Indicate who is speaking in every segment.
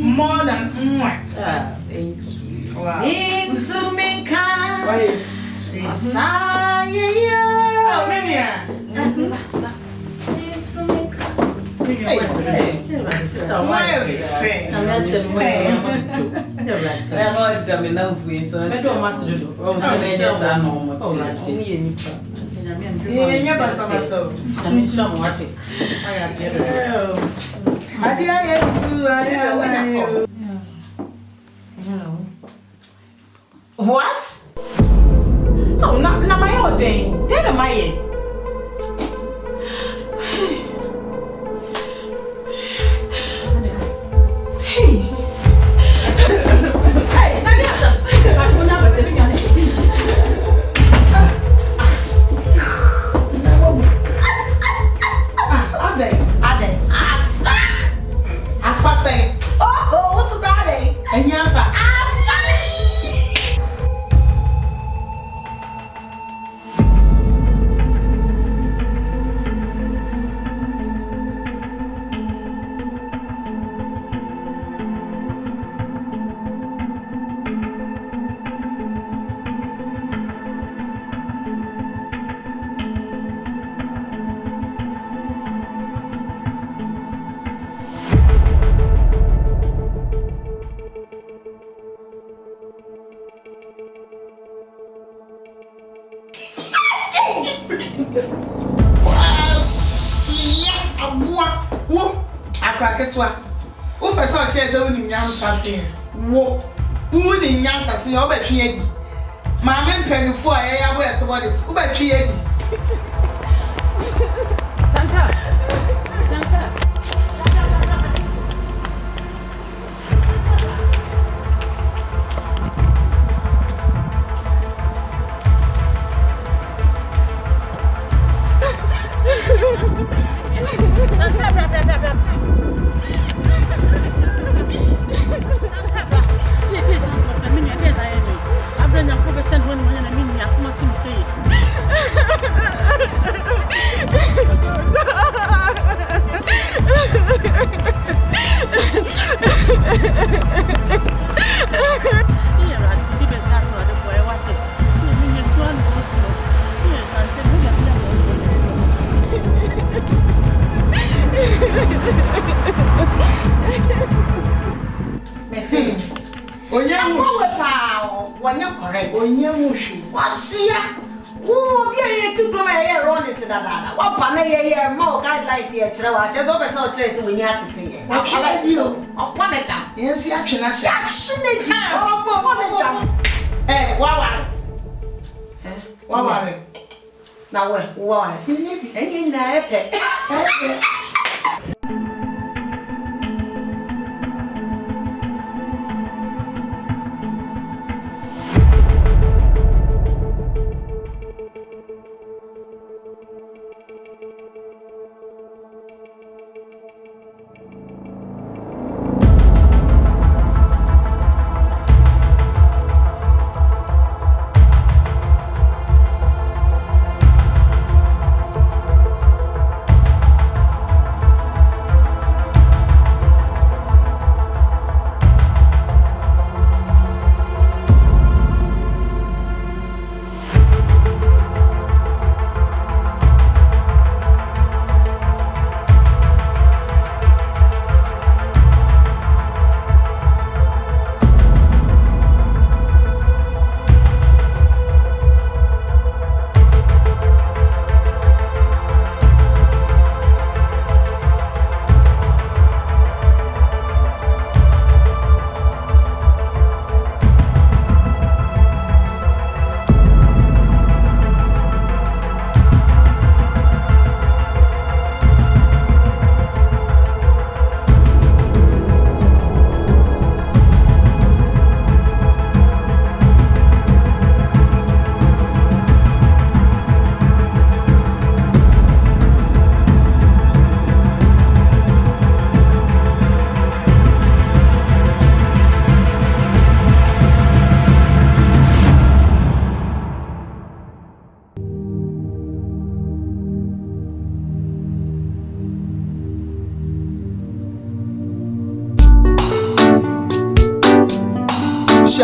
Speaker 1: More than one. Wow. What? Oh, not my old day. Then my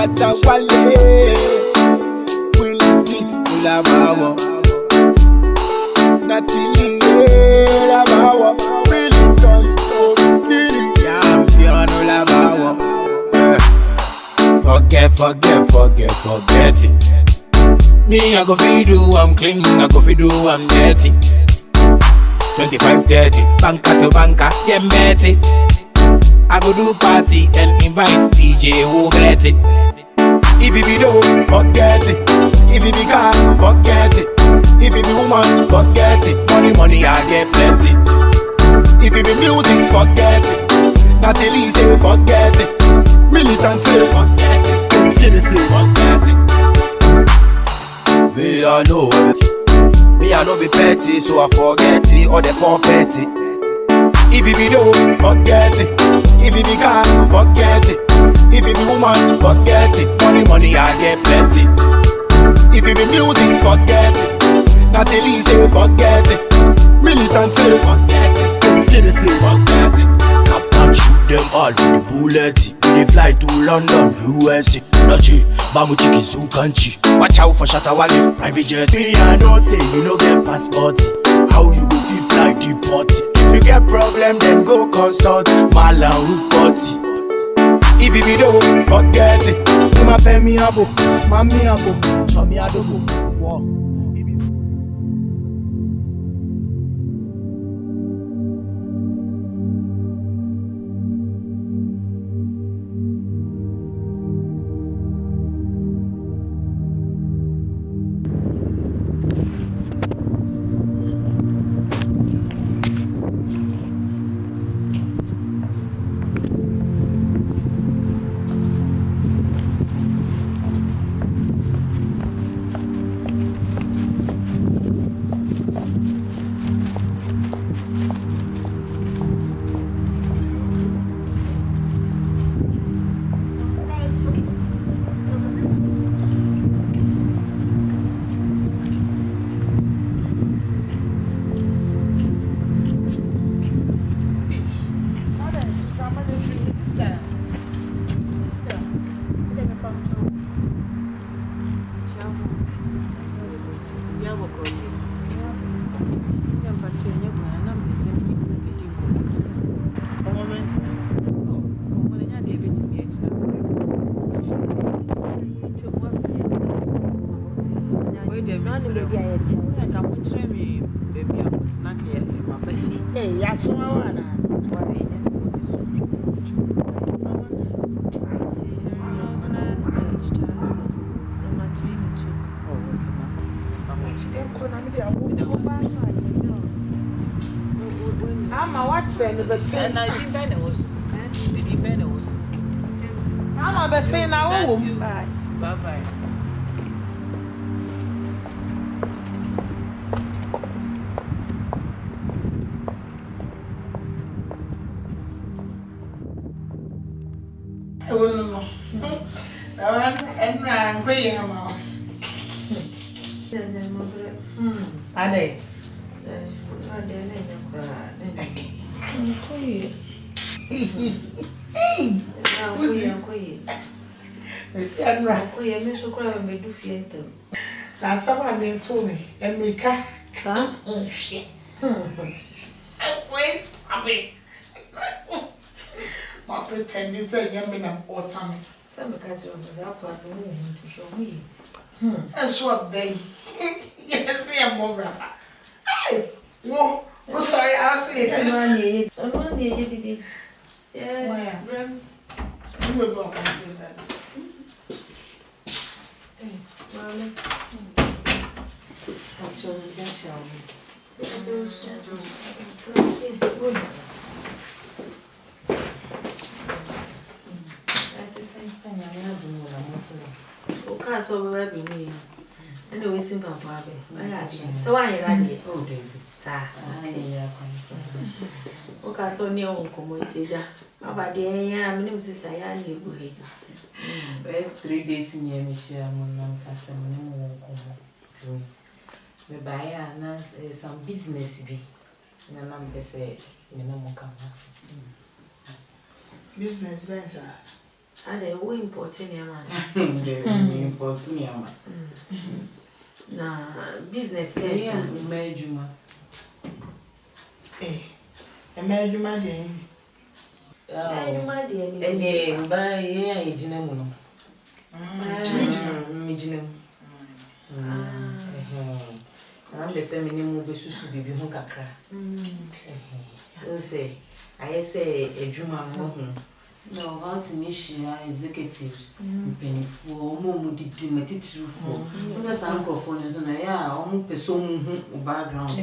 Speaker 2: Shatta Wale. Will split Ulabawa. Nothing Ulabawa. Really don't so skinny. Champion Ulabawa. Forget it. Me, I go feed you, I'm clean, I go feed you, I'm dirty. 25-30, banker to banker, yeah, betty. I go do party and invite DJ who get it. If it be dope, forget it. If it be car, forget it. If it be woman, forget it. Money, I get plenty. If it be music, forget it. Natalie say, forget it. Militant say, forget it. Skinny say, forget it.
Speaker 3: Me I know be petty, so I forget it, or the poor petty.
Speaker 2: If it be dope, forget it. If it be car, forget it. If it be woman, forget it. Money, I get plenty. If it be music, forget it. Natalie say, forget it. Militant say, forget it. Skinny say, forget it.
Speaker 3: Captain shoot them all with the bullet. They fly to London, USA. Nachi, Bamu chicken Zukanchi. Watch out for Shatta Wale, private jet. Me I don't say you no get passport. How you go feel fly deport? If you get problem, then go consult Mala report.
Speaker 2: If it be dope, forget it.
Speaker 3: Ma pay me abo, mami abo, show me adobo. Wow.
Speaker 1: And I think that was the depend was. I'm not saying now. Bye.
Speaker 4: I wouldn't know. I'm going out. Are they? Now someone they told me, America. Shit. Where's I my pretend is a young or something.
Speaker 1: Some catch was up to show me.
Speaker 4: That's what they. Yes, I'm more rapper. Hey, whoa. Oh, sorry, I'll see it.
Speaker 1: I'm on the yes, Bram.
Speaker 4: You will go up and do that.
Speaker 1: Okay, so we're being and the wasting papa. So I am ready. Oh, David, sir. Okay, so near community. How about the young name sister? I need to
Speaker 5: 3 days in your mission. I'm passing no me buy some business be. And I'm say, you know, come.
Speaker 4: Business, Benza.
Speaker 1: And then we import any man.
Speaker 5: Import me,
Speaker 1: Na business
Speaker 5: yeah, Majuma.
Speaker 4: Emergement day.
Speaker 5: And by yeah, Jinamo. I'm the same minimum besusu bibi ho kakra. Say I say a Juma no, how to meet executives, pennyful, mum did matitru for. That's microphone is on a ya, almost person background.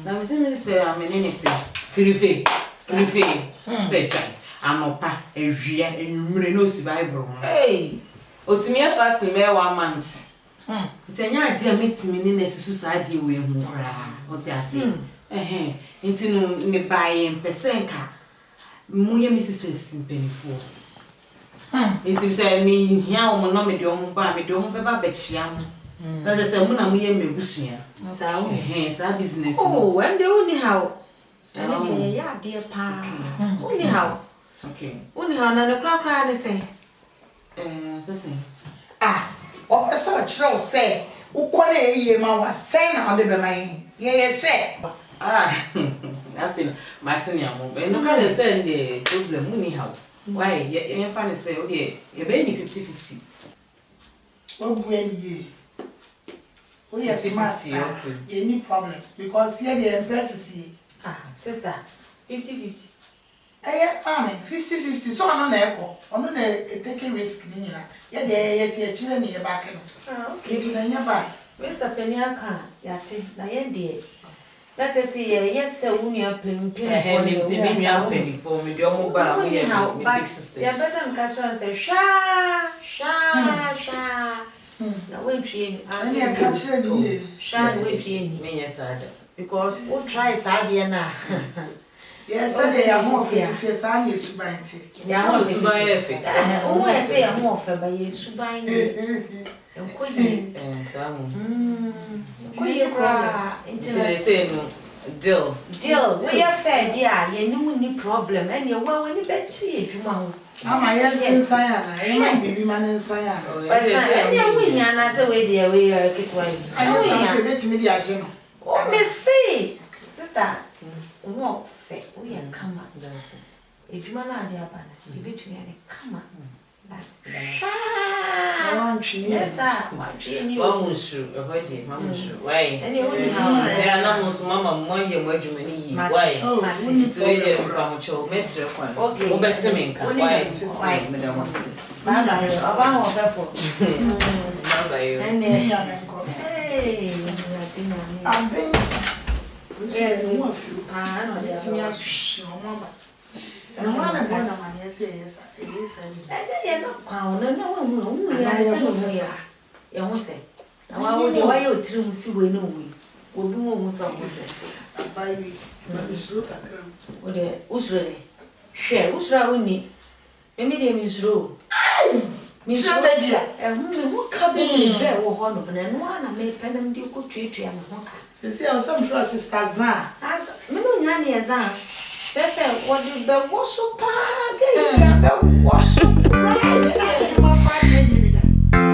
Speaker 5: Now, Mr. I'm an entity. Crife, special. I'm a pa, a gia, and you may know Bible. Hey, what's me a fast in 1 month? It's a young dear meets me in a society way. What's I say? Into me buying Pesenka. Muye mi sisters pennyful. It seems I mean, here on no me don't buy me don't beba betchiam. That is a muna muye me busia. So, hence our business.
Speaker 1: Oh, when they only how. Yeah, dear pa. Only how.
Speaker 5: Okay.
Speaker 1: Only how, and the crowd they say.
Speaker 5: So say.
Speaker 4: What I saw a child say, who call a year man was saying on the domain. Yes, say.
Speaker 5: I feel Martin, and no can send the problem, money how. Why, you find say, okay, you're paying 50-50.
Speaker 4: Oh, when ye. Oh, yes, okay. Any problem because here the embassy.
Speaker 1: Sister, 50-50.
Speaker 4: Eh, yeah, 50-50. So I'm on echo. I'm not taking risk. Yeah, they're children in your back. Okay, it's in your back.
Speaker 1: Mr. Pennyaka, Yati, Nayendi. Let us see, yes, sir, when you're penny for me, your mobile, but you're better catch and say, sha. Now, wait, I'm catching you. Sha, wait, yes, because we'll try Sadiana.
Speaker 4: Yes, they are more visitors. I used to buy it.
Speaker 5: Yeah, I was by effect.
Speaker 1: Oh, I say I'm more for by you, buying it. And quit
Speaker 5: they say no. Jill,
Speaker 1: we are fair, dear. You know, any problem, and you're well when you bet see you.
Speaker 4: I'm a young Siana. I might be man in Siana.
Speaker 1: But I'm winning, and I say, wait, dear, we are get one.
Speaker 4: I know you bet me, dear General.
Speaker 1: Oh, Miss C. Sister, walk fair. We are come up. If you are not there, you bet me, come up. Yes,
Speaker 5: sir. Why? And you almost mamma, one year, what you mean? Why? It's really a promotion, Mister. Okay, better me. Why, Madam?
Speaker 4: I've been more of you. No one of one of my essays is
Speaker 1: I not pound, no, you won't say. Now, why you trim see we know we will do almost almost.
Speaker 4: by me, but it's not a girl.
Speaker 1: Who's really? Share, who's Rauni? Maybe they means row. Miss Amelia, and who come in there or one of them, one I made pen and you could treat you and walk.
Speaker 4: They say, I'm some for sisters.
Speaker 1: As Minoniani as that. Just say, what you the wash so park, the wash so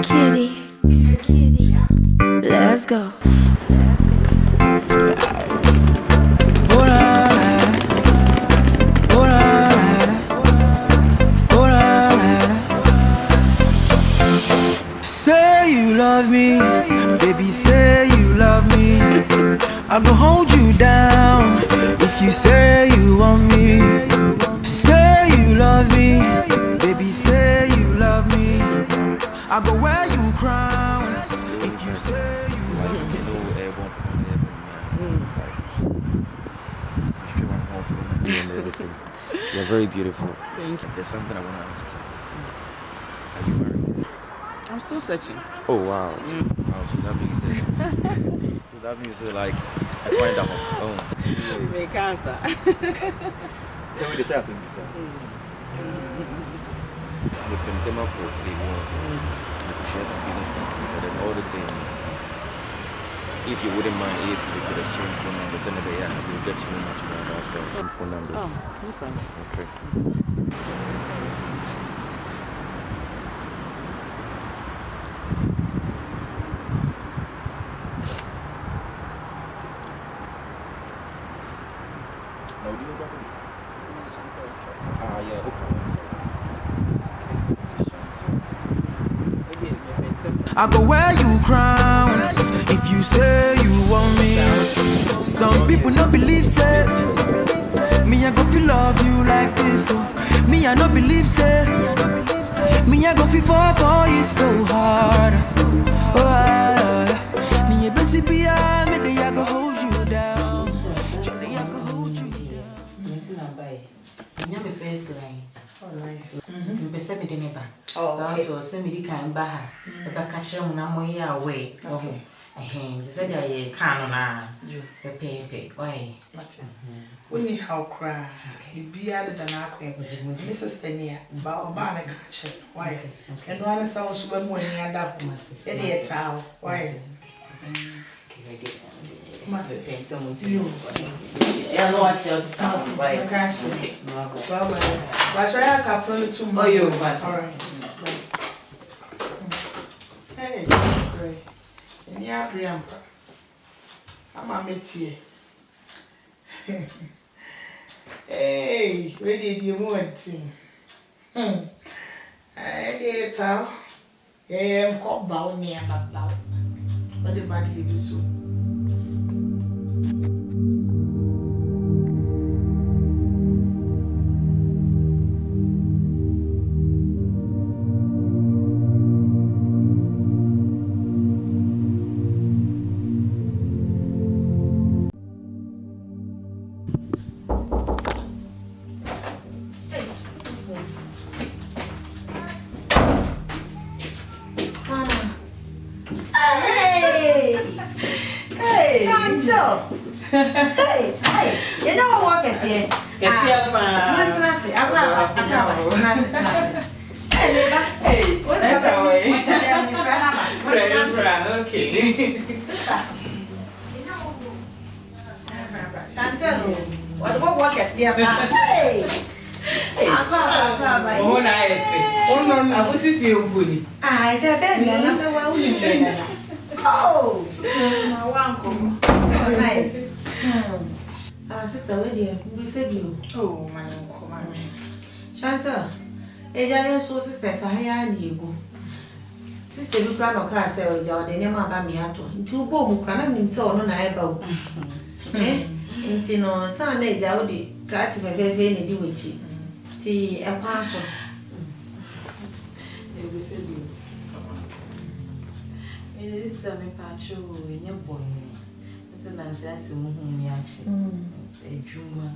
Speaker 1: Kitty, let's go.
Speaker 3: Say you love me, baby, say you love me. I go hold you down if you say you want me. Say you love me, baby, say you love me. I go wear you crown if you say you love
Speaker 6: me. You're very beautiful. Thank you. There's something I want to ask you. Are you married?
Speaker 7: I'm still searching.
Speaker 6: Oh wow. Wow, so that means so that means like I find out home.
Speaker 7: They cancer.
Speaker 6: Tell me the task of you, the Pentema Pro, they want to share some business partners, but then all the same, if you wouldn't mind if we could exchange phone numbers and we'll get to know much more about ourselves. Phone numbers.
Speaker 7: Oh, no problem.
Speaker 6: Okay.
Speaker 3: I go wear you crown. If you say you want me, some people no believe say. Me I go feel love you like this. So. Me I no believe say. Me I go feel fall for you so hard. Oh, me a busy be me they I go hold you down. They I go hold you down.
Speaker 5: Yes, na buy. Me am first client.
Speaker 4: Oh, nice.
Speaker 5: Tim pese me de me ba.
Speaker 4: Oh, okay.
Speaker 5: So se me di kan ba ha. E ba ka kire mu na mo ye away.
Speaker 4: Okay.
Speaker 5: Se dia ye kan na. Pepe. Why?
Speaker 4: Martin. When you how cry, you be added an aqua, Mrs. Tenia, Bao Bana catcher. Why? And one is also when you end up. Eddie a towel. Why? Martin,
Speaker 5: Paint on
Speaker 4: you.
Speaker 5: Yeah, no, what else starts by
Speaker 4: Okay. Bye bye. Why should I have to tomorrow?
Speaker 5: Oh, you, Martin.
Speaker 4: All right. Hey, great. And yeah, Priampa. I'm a métier. Hey, where did you want to? I did tell. Yeah, I'm called Bow near but Bow. But the body is so.
Speaker 1: Hey, you know what I say?
Speaker 5: Hey, what's that way? Okay.
Speaker 1: What I say? Hey.
Speaker 5: Oh, no, I want to feel good.
Speaker 1: I tell them, I said, well, oh, nice. Sister, lady, we said you.
Speaker 4: Oh, my uncle, my man.
Speaker 1: Shanta, a giant so sister, Sahaya, and you go. Sister, you cry no car, sell Jordan, name about me at all. Two boom, crying himself on I bow. Eh? Intino, Sunday, Jowdy, cry to my very vein, do with you. Tea, a passion.
Speaker 5: We said you. It is time a patch in your boy. So Nancy, I see whom you actually. A Juma,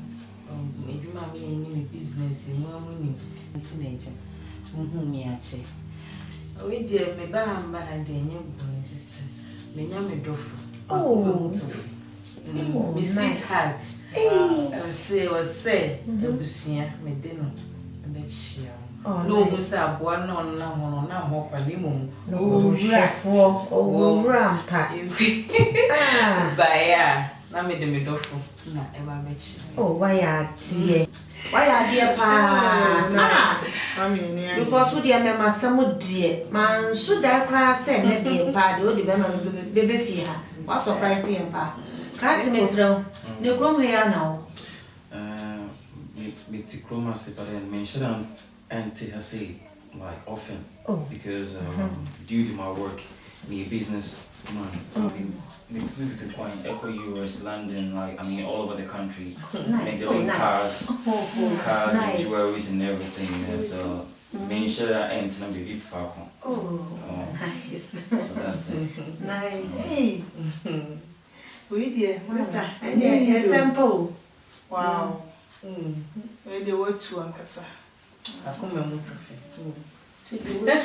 Speaker 5: me business in one winning teenager. Me actually. Oh, dear, me bam behind the young boy sister. Me yam dofu. Oh, me sweetheart. Say, Busia, me dinner, a bit sheer. No, Miss Abuan, no, hope a limon.
Speaker 1: No, for oh, rampa.
Speaker 5: By I made the middle. Not ever met you.
Speaker 1: Oh, why are dear? Why are dear pa? Because we dear mamma, some dear man, should I cry? Send me dear pa, the baby fear. What surprise him, pa? Try to miss them. No grown here now.
Speaker 6: With the chroma separate and mention and her say like often because due to my work, me business man. This is the point. Echo US, London, like all over the country.
Speaker 1: Nice.
Speaker 6: Cars, cars
Speaker 1: Nice.
Speaker 6: and jewelries and everything. And so make sure that ends not be far.
Speaker 1: Nice.
Speaker 6: So that's it.
Speaker 1: Nice.
Speaker 4: Hey. We dear, Master.
Speaker 1: Yeah, simple.
Speaker 4: Wow. Where they were to Ankasa.
Speaker 5: I come and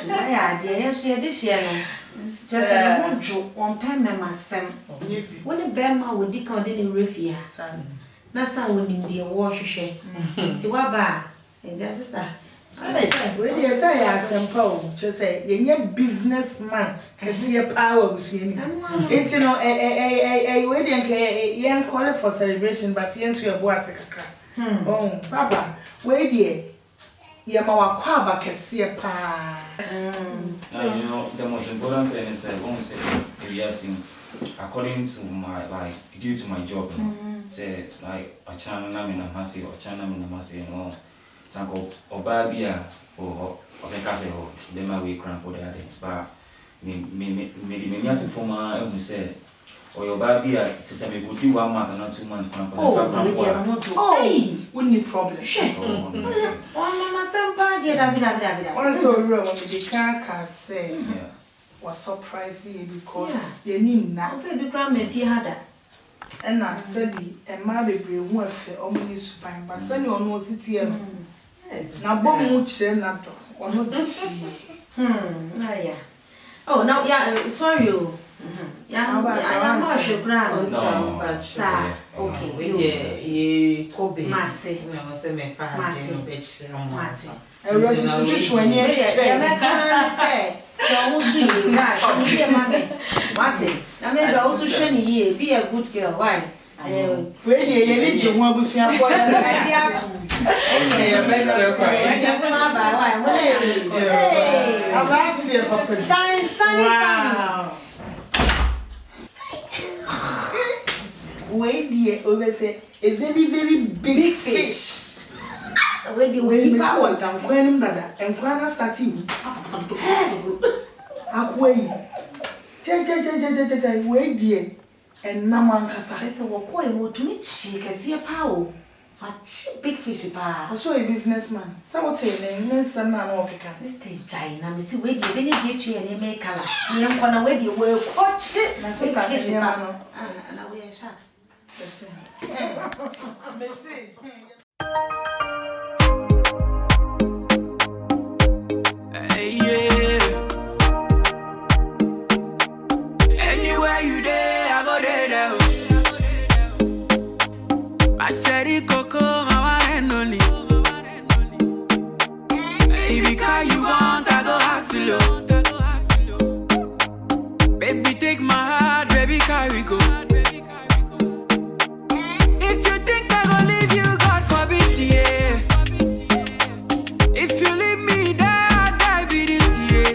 Speaker 1: Why are dear? She had this year. Just a one joke, one pen, Mamma Sam. When a bema would decode in Riffia. That's how we need the wash share. To what bar? And just that.
Speaker 4: Where they say I simple. Just say, you're businessman. Can see a power with you. It's a wedding, young call for celebration, but you enter your boss. Oh, Papa, where dear? Yamawa Kwaba can see a pa.
Speaker 6: The most important thing is I won't say if you ask him according to my due to my job, say like a channel name in a massive or channel in a massive and Sanko or Babia or Becase or it's them away cramp or that. But me to form a say, or your baby, since I may go do 1 month and not 2 months.
Speaker 4: Oh, wouldn't problem.
Speaker 1: Mama Sampa,
Speaker 4: Also, the car say, was surprising because you need now.
Speaker 1: the grand if you had that.
Speaker 4: And I said, and my baby won't fail only spine, but send you on no city. Now, bomb much say not or not this.
Speaker 1: Yeah. Oh, no, yeah, sorry. Yeah, I'm not sure. Okay,
Speaker 5: we Kobe,
Speaker 1: Matty,
Speaker 5: never say me Matty.
Speaker 4: A relationship when you
Speaker 1: say, so who's you, Mammy? Martin, I may also shiny here, be a good girl. Why?
Speaker 4: Where do you need your one was your boy? I'm not here, Papa.
Speaker 1: Shine, shiny.
Speaker 4: Wait, dear, over say a very big fish.
Speaker 1: Where do
Speaker 4: we power down when mother and Quana starting? Away. Wait, dear, and Naman Casa.
Speaker 1: Just a walk away to meet she can see a power. Big fish pa.
Speaker 4: I saw a businessman. Sabotage and some man of
Speaker 1: This day, China, Missy, wait, you really give you any make color. We am gonna wait you will watch it. My sister, fish and I will shut.
Speaker 2: Anywhere you there, I go there. I said it, Coco, my one and only. Baby, car you want, I go hustle. Baby, take my heart, baby, carry go. If you think I go leave you, God forbid, yeah. If you leave me, die, die, be this, yeah.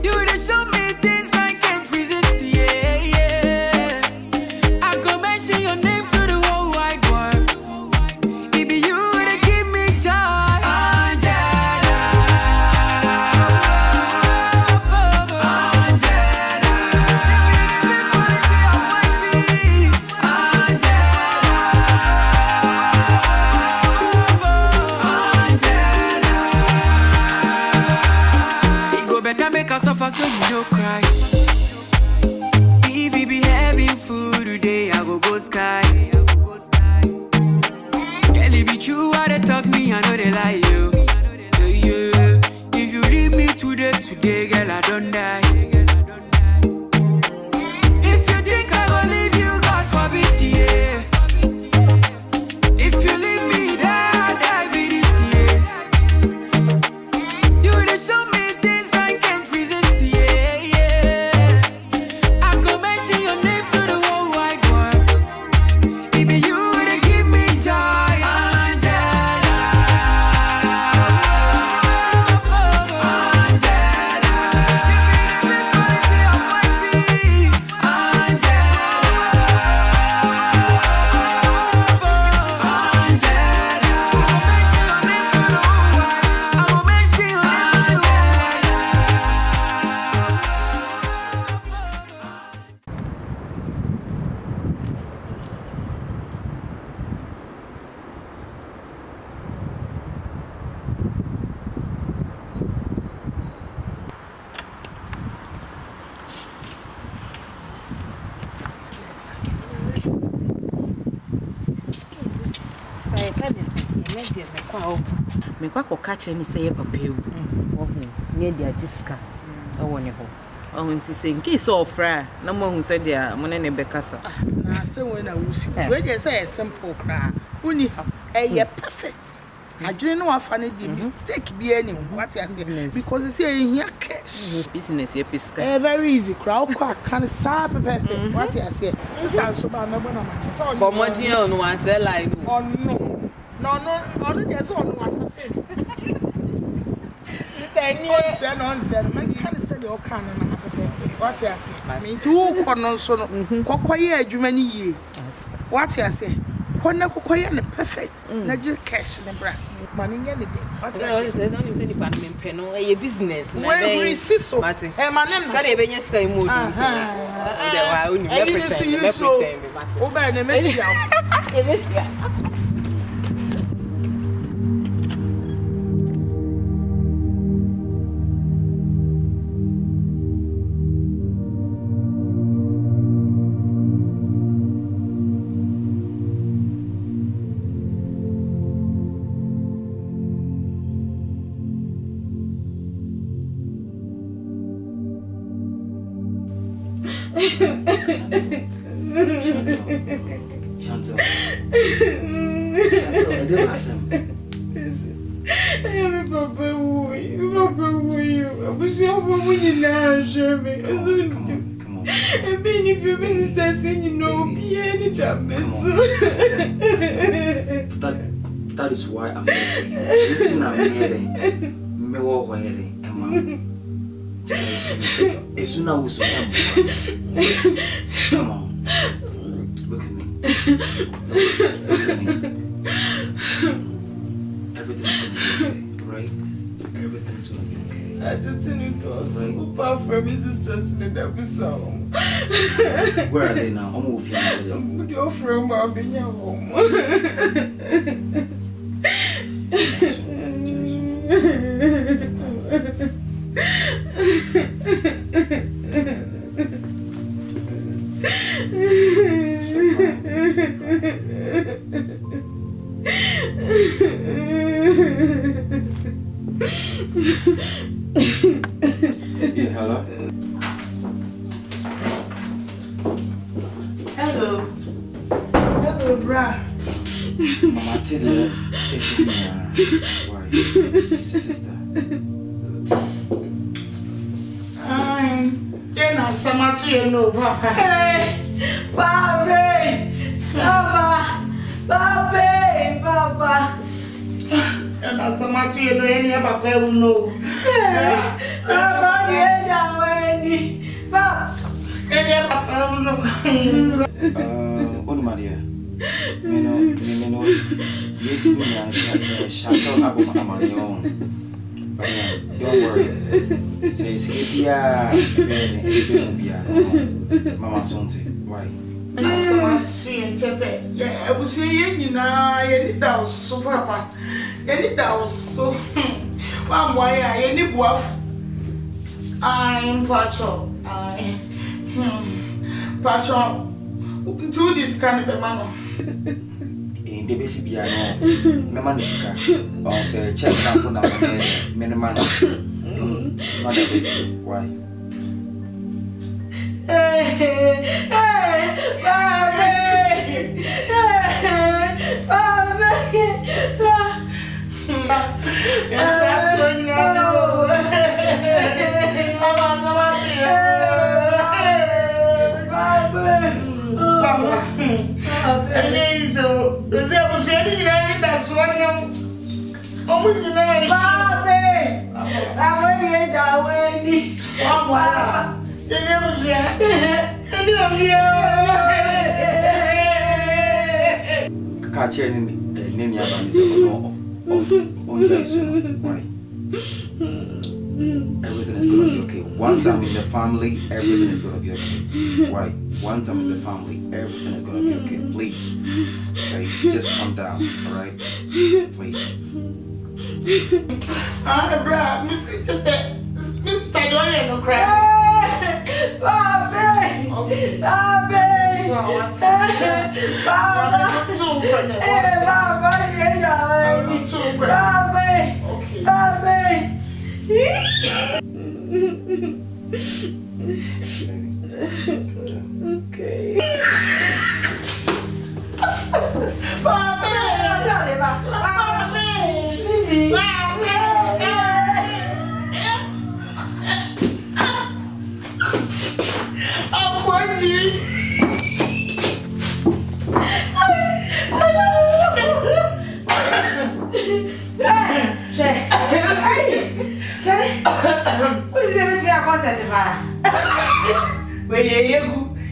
Speaker 2: You just show me things I can't resist, yeah. I go mention your name to the whole wide world. It be you that give me joy, Angela. It go better make us suffer so you don't cry. If we be having food today, I go sky. Girl, it be true what they talk me, I know they lie you. Yeah. If you leave me today, girl, I don't die. If you think I go leave you, God forbid, yeah. If you leave me, die, be this, yeah. You just show me things I can't resist, yeah. I go mention your name to the whole wide world. It be you that give me joy, Angela.
Speaker 5: Me kwa catch any say papa you. Near the disca. I want you. I want to say in case of fra, no more who said there, Money Becassa.
Speaker 4: Now, so when I was where they say a simple cry, only a perfect. I didn't know how funny the mistake be any what I say because it's here cash.
Speaker 5: Business, your pisca.
Speaker 4: Very easy, crowd quack can stop perfect. What I say, sister, so my number.
Speaker 5: But what do you know once they like?
Speaker 4: Oh, no, only there's one was the same. Nonsense, man can't say your canon. What I say, I mean, 2 corners, so Cocoya, you many years. What I say, pona kokoya ne perfect na je cash ne bra money nya ne dey what
Speaker 7: you say don't say the pan me pen no e business na
Speaker 4: we see so
Speaker 7: my
Speaker 4: name
Speaker 7: say e be nya sky mo do de wa uni me pretend Martin
Speaker 4: o ba na me chia
Speaker 7: e me chia
Speaker 6: Chantal, I don't ask him.
Speaker 1: Papa, I was your woman in our German.
Speaker 6: Come on.
Speaker 1: I mean, if you minister singing, no piano drum.
Speaker 6: That is why I'm here for you. It's not me, me walk away, Emma. It's not who's come on. Look at me. Look at me. Everything's gonna be okay, right? Everything's gonna be okay.
Speaker 1: I just need to so apart from his sisters in the episode.
Speaker 6: Where are they now? I'm with you.
Speaker 1: I'm your friend, I'll be your home.
Speaker 6: Yeah, hello?
Speaker 4: Hello, bra.
Speaker 6: Mama, tell you, it's me. Why? Sister.
Speaker 4: Then I summer to you know, Papa.
Speaker 1: Hey, Papa.
Speaker 4: And I summer to you know any Papa will know.
Speaker 1: Papa, you are ready. Papa,
Speaker 4: Any Papa will know.
Speaker 6: Oh, my dear. You know, yes, me and Chantal album I'm on your own. But don't worry. Say, Mama Asante, why?
Speaker 4: Just say, yeah, I was saying, you know, you need that so, Papa. You need that so. One way, I need wolf. I'm Patro. Patro. Do this kind of man.
Speaker 6: In the basic piano, Memanica, or say, check up on our man, not everything. Why?
Speaker 1: hey,
Speaker 6: Catch any name on Jason. Why? Everything is gonna be okay. Once I'm in the family, everything is gonna be okay. Why? Once I'm in the family, everything is gonna be okay. Please. Okay, just calm down, alright? Please.
Speaker 4: Bra, Miss just said, Mr. Doyle, no cry.
Speaker 1: Okay.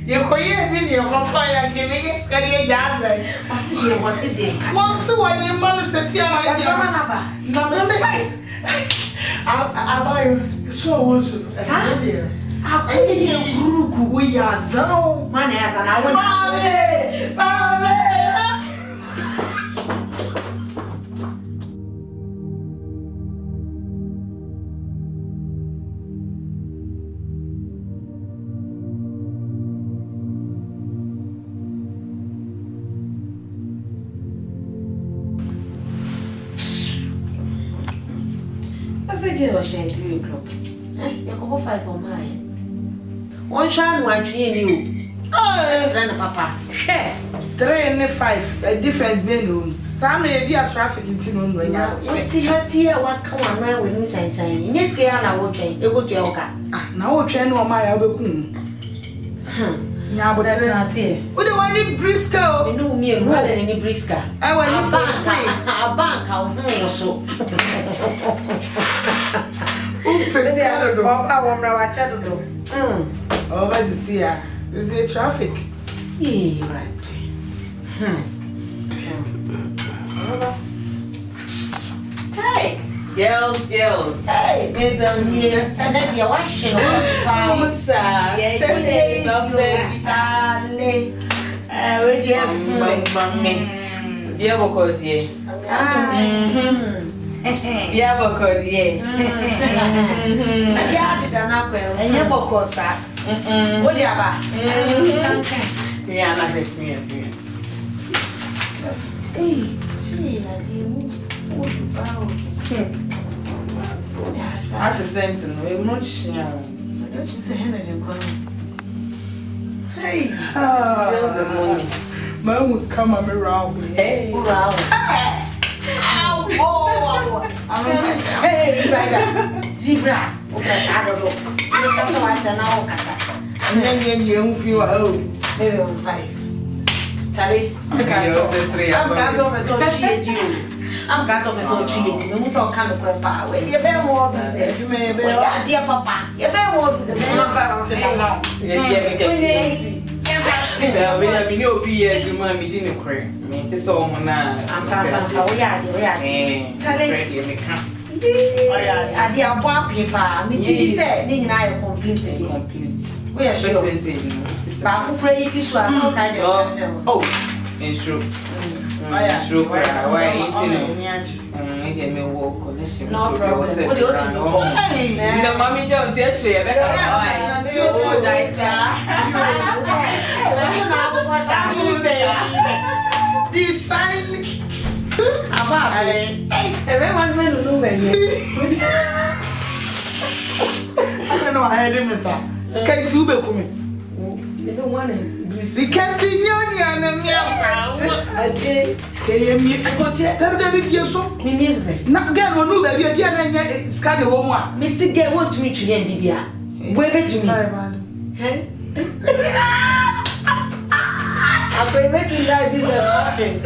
Speaker 4: You could video from fire and giving it steady jazz.
Speaker 1: What's it?
Speaker 4: What's the one your mother says? Yeah, number 5. I buy you. So was it? I couldn't hear we are so
Speaker 1: Money as an hour. What's the girl saying 3 o'clock? You come 5 for mine. One shot, one tree, you. Oh, papa.
Speaker 4: Share 3 and 5. A difference being some may be a traffic in Tinon when
Speaker 1: you're what come on man with sunshine. Yes, I will change. It will joke.
Speaker 4: Now, train on my album. Now, but I see. What do I need Briscoe?
Speaker 1: You know me more than any Briscoe.
Speaker 4: I want
Speaker 1: a bank. How home so.
Speaker 4: Oh, where's the sea? Is there traffic?
Speaker 1: Yeah, right.
Speaker 5: Hey, girls.
Speaker 1: Hey, maybe I'm here. And then you're washing.
Speaker 5: At the center, we're much now. Hey, the money.
Speaker 4: Man was coming around.
Speaker 5: Hey,
Speaker 1: Wow. Hey, Zebra. Okay, I don't know. That's what I know.
Speaker 4: And then you feel
Speaker 1: Maybe on 5. Charlie, I'm so cheap. We saw kind of grandpa. You better more business. You may be dear papa. You better more business.
Speaker 4: fast along.
Speaker 5: we have been over here to my meeting. It's all now. I'm
Speaker 1: I dear boy paper. Me said, I complete. We are sure. But I'm afraid if you show us all kind of.
Speaker 5: Oh, it's true. It's true. Why eating? Me walk on this.
Speaker 1: No problem. What do you do?
Speaker 5: You know, mommy Jones, actually,
Speaker 4: This sign.
Speaker 1: Everyone will know when
Speaker 4: I don't know. I had him, sir. Sky too big for me.
Speaker 1: you don't want it.
Speaker 4: The continue and I did. Can you go check that baby? So,
Speaker 1: Music.
Speaker 4: not get one new baby again and scan the home one.
Speaker 1: Mr. Gay want me to hear Libya. Where did you mean? I prefer to die business.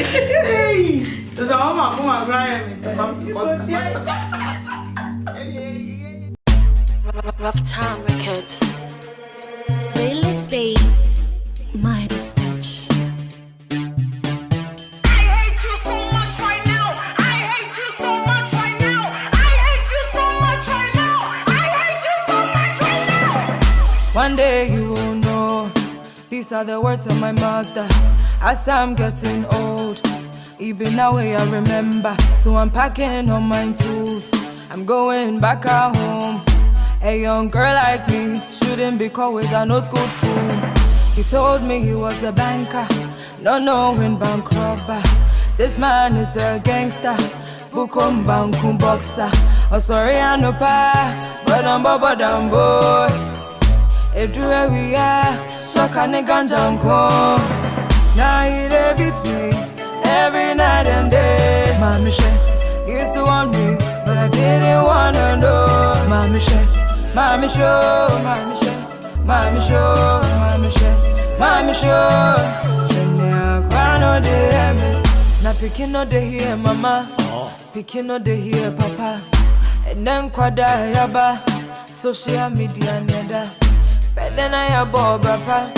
Speaker 4: Hey, there's a home. Come on, Brian.
Speaker 8: Rough Time Records. Lily Spades. Mighty Snatch.
Speaker 9: I hate you so much right now. I hate you so much right now. I hate you so much right now. I hate you so much right now.
Speaker 10: One day you will know. These are the words of my mother. As I'm getting old, even now I remember. So I'm packing all my tools. I'm going back at home. A young girl like me shouldn't be caught with an old school fool. He told me he was a banker, not knowing bank robber. This man is a gangster, bukum bankum boxer. Oh sorry I no pa, but I'm boy. It drew where we are, shock and ganjanko. Now he dey beat me every night and day. Mommy she used to want me, but I didn't wanna know. Mommy she, mommy show, mommy she, mommy show, mommy she, mommy show. Shenya kwa no dey me, na pikin no dey hear mama, pikin no dey hear papa. And then kwada yaba, social media neda. Better na ya bo brapa.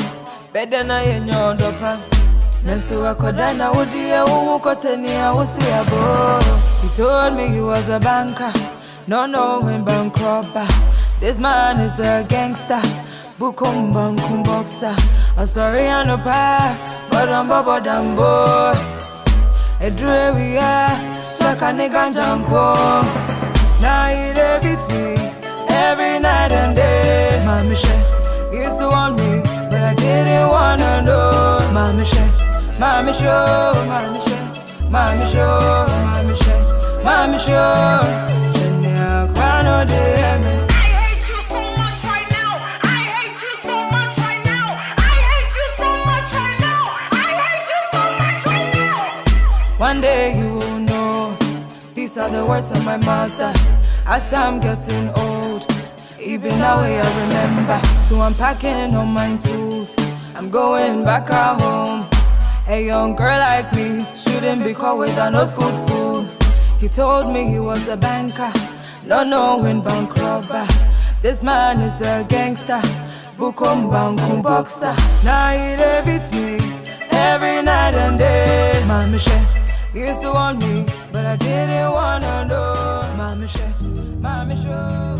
Speaker 10: better na yenyo dopa. Nensu akodana udiye ukotenia usiabo. He told me he was a banker, no knowing bank robber. This man is a gangster, bukum bankum boxer. I'm sorry I no pa, but I'm baba dambo. A dreary shaka nigga janko. Now he beats me every night and day. Mama Michelle used to want me, but I didn't wanna know. Mama Michelle, Mama Michelle, Mama Michelle, Mama Michelle, Mama Michelle, Mama Michelle. Jenya kwano de me.
Speaker 9: I hate you so much right now. I hate you so much right now. I hate you so much right now. I hate you so much right now.
Speaker 10: One day you will know. These are the words of my mother. As I'm getting old, even now I remember. So I'm packing all my tools. I'm going back at home. A young girl like me shouldn't be caught with no good food. He told me he was a banker, no knowing bank robber. This man is a gangster, bukum bankum boxer. Now he beats me every night and day. Mama Michelle used to want me, but I didn't wanna know. Mama Michelle, Mama Michelle.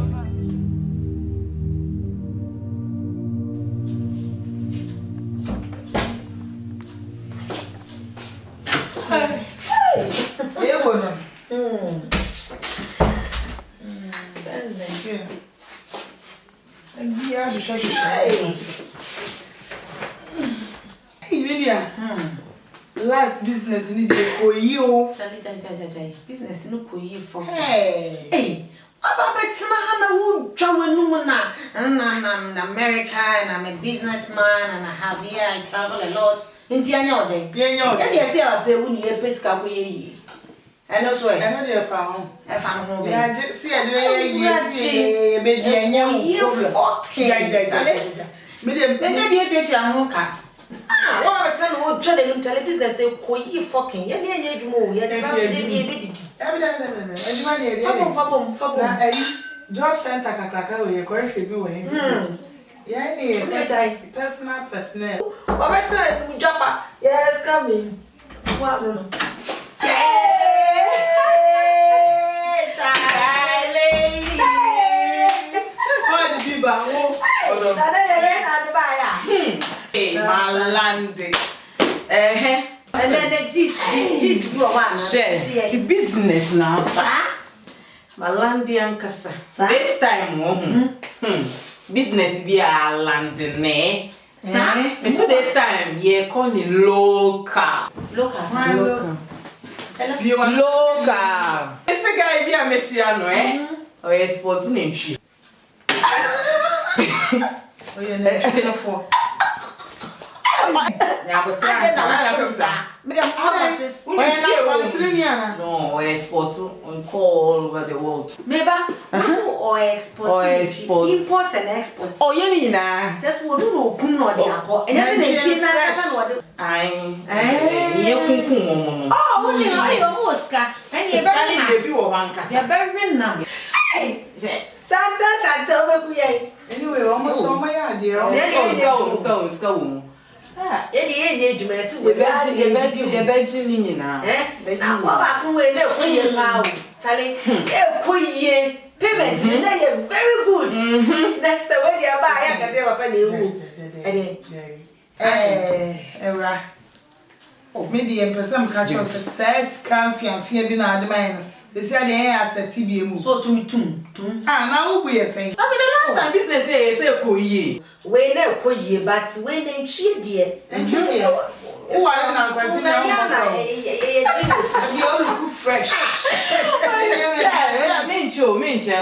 Speaker 4: Last business need to go you.
Speaker 1: Business no koyi for.
Speaker 4: Hey.
Speaker 1: Aba betina hana wo twa wanu na America and I'm a businessman and I have here I travel a lot. Nti anya oden.
Speaker 4: Anya oden.
Speaker 1: E dey say aba wu ni e pesika ko yeyi. Eno so e.
Speaker 4: Eno dey fa ho.
Speaker 1: E fa no ho be.
Speaker 4: Ya see e dey ye be di anya wo problem. Ja. Me dey
Speaker 1: be dey ho ka. Ah, what am I telling you? Trying to business say koyi fucking. Ya ni anya adwuma o. Ya try to be didi.
Speaker 4: Adwuma ni e dey.
Speaker 1: Fabo.
Speaker 4: Na job center kakraka we ko hwe bi wo hin. Yeah, personal.
Speaker 1: What am I telling you? Japa. Yes, coming. What no?
Speaker 4: What the people wo?
Speaker 5: Malande.
Speaker 1: And then the gist you want.
Speaker 5: Share the business now. Malande ankasa. This time business be a land ne. This time ye call me local.
Speaker 1: Local.
Speaker 5: This guy be a messiano or export to name she.
Speaker 4: Oh yeah, for.
Speaker 5: No, export on all over the world.
Speaker 1: Maybe or export. Import and export.
Speaker 5: Oh, you know,
Speaker 1: just one no kuno de akọ. And then China kasa no de. Oh, what you know, almost ka. And you very
Speaker 5: be one kasa.
Speaker 1: You very nam. Shanta be kuye.
Speaker 4: Anyway, almost all my idea.
Speaker 5: Go.
Speaker 1: Ye adwuma si we
Speaker 5: the benching nyina.
Speaker 1: Na kwa ba we na koye pa o. Chale, koye payment na ye very good. Next time we dey ba ya ka say papa na ewu.
Speaker 4: Era. Me dey person catch us says can fian bi na adman. They say dey asset bi emu.
Speaker 1: So tum.
Speaker 4: Na wo bu ye say.
Speaker 5: I said the last time business say koye.
Speaker 1: We na koye but we na chie de.
Speaker 4: Who are na kwasi na
Speaker 1: you
Speaker 4: look fresh.
Speaker 5: Yeah, mencho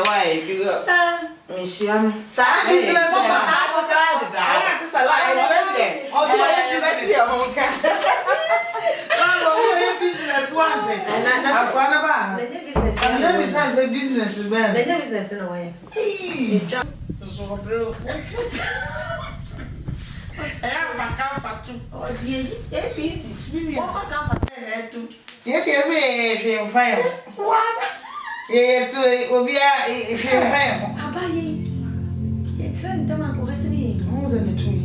Speaker 5: why because Michiam.
Speaker 1: Sa
Speaker 4: business business one thing. I'm gonna buy. The business is business is bad.
Speaker 1: The business in a way.
Speaker 4: So bro. I have a comfort too.
Speaker 1: Oh dear, busy. What comfort too?
Speaker 4: You can say if you fire.
Speaker 1: What?
Speaker 4: Yeah, so it will be if you fire.
Speaker 1: Abaye. You trying to make us be.
Speaker 4: Who's in the tree?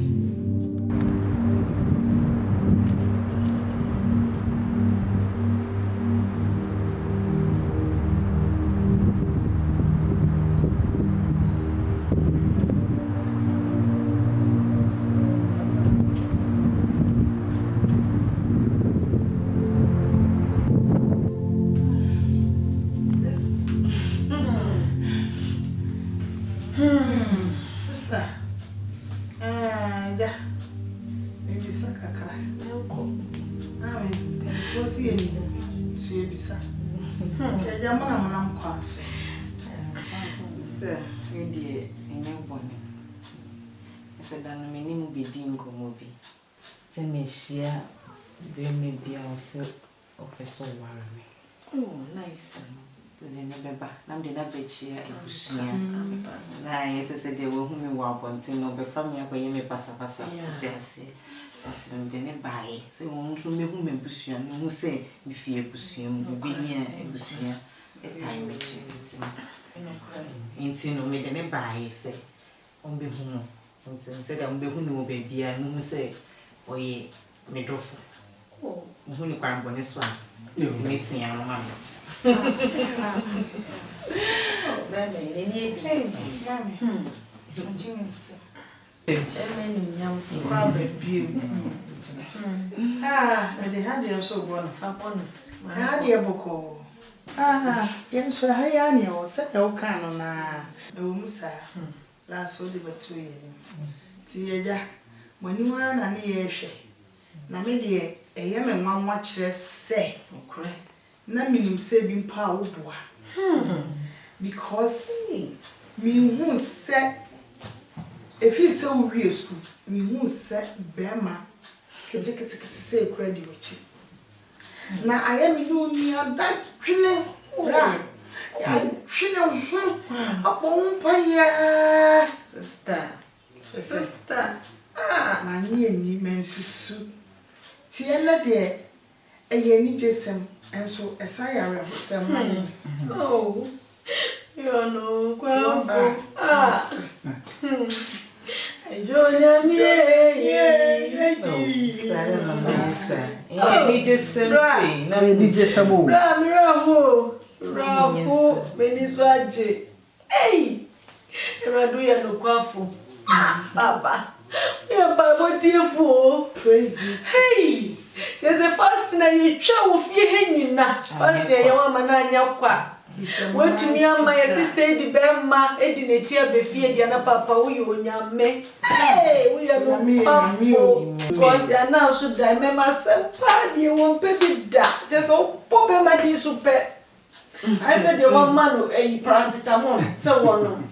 Speaker 4: Sister. Yeah. Maybe Sakakara. Amen. What's the end? She be sa. Yeah, I'm quite.
Speaker 5: Ready, and no bonnet. I said, I'm a new bidding comobi. Send me share, there may be also of a soul worry. Oh, nice. I'm the nabby chair and bushia. Nice, I said, they will whom you want wanting over family where you may pass a pass. Yes, that's them then buy. So, won't you me whom a bushia, who say, if you presume, you be near a bushia. A time which ain't no made any buy, say, on be home. Said, I'm be who baby, and who say, oh, ye, me drove. Oh, who you can't go this one. It's meeting your mamma. Oh, Granny, any mammy. Jimmy's.
Speaker 4: Ah, they had them so one upon. I had your book. Ah, yes, so I am your second canon. No, Musa. Last so they were 2 years. Tia, when you are an ear, na me de a young man watches say, na minim say being power because me who said if he's so real school, me who said Bema, say credit with you. Now I am you near that training, upon paya, sister. Ah, my near me mentions Tiana dear, a yenny jesem, and so as I are some money.
Speaker 1: Oh, you know, well, enjoy them, yeah, hey, Papa. Yeah, but what's here for?
Speaker 4: Praise be.
Speaker 1: Hey, there's a fast na you chow of ye hanging na. Fast na ya mama na nyakwa. What to me and my sister di bema edine chia befie di na papa wo yo nyame. Hey, we are no pafo. Because they are now should die mema sempa di won baby da. Just o pop bema di super. I said the one man e paracetamol so one no.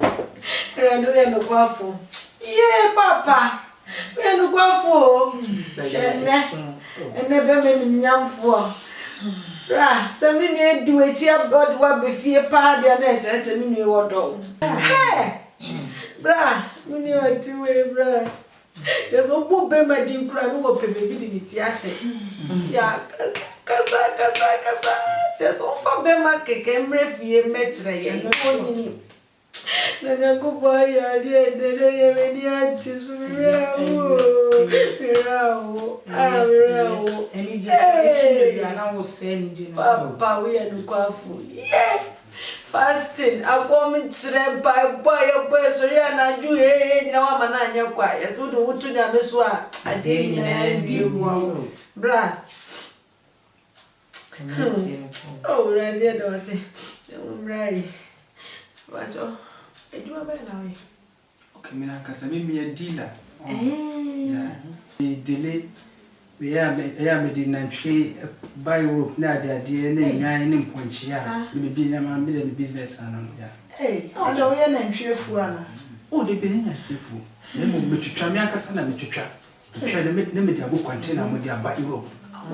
Speaker 1: Rendo ya no kwafo. Yeah, Papa. We are no go for. And never made nyamfo. Ra, some me do a cheap God what be fear party and as a mini water. Hey, bra, we knew it too, bra. Just a poor bema dim cry no open baby with yashe. Yeah, kasa. Just offer bema cake and refie metre and Nana go buy a dear, just
Speaker 4: and he just said, and I was saying,
Speaker 1: Papa, we are no careful. Yeah, fasting. I'm coming to them by a boy, so I do it. Now I'm an anya quiet, so the wood to them as well. I didn't you, bra. Oh, ready, I don't say, right. What? I do a better now.
Speaker 7: Okay, because I mean, a dealer. Yeah, the delay. We are made tree by rope now. The idea in point. Yeah, maybe I'm in business.
Speaker 4: Hey, I don't hear them cheerful.
Speaker 7: Oh, they be in a cheerful. They move to Tramiakas and to trap. Try to make them a book container with their body rope.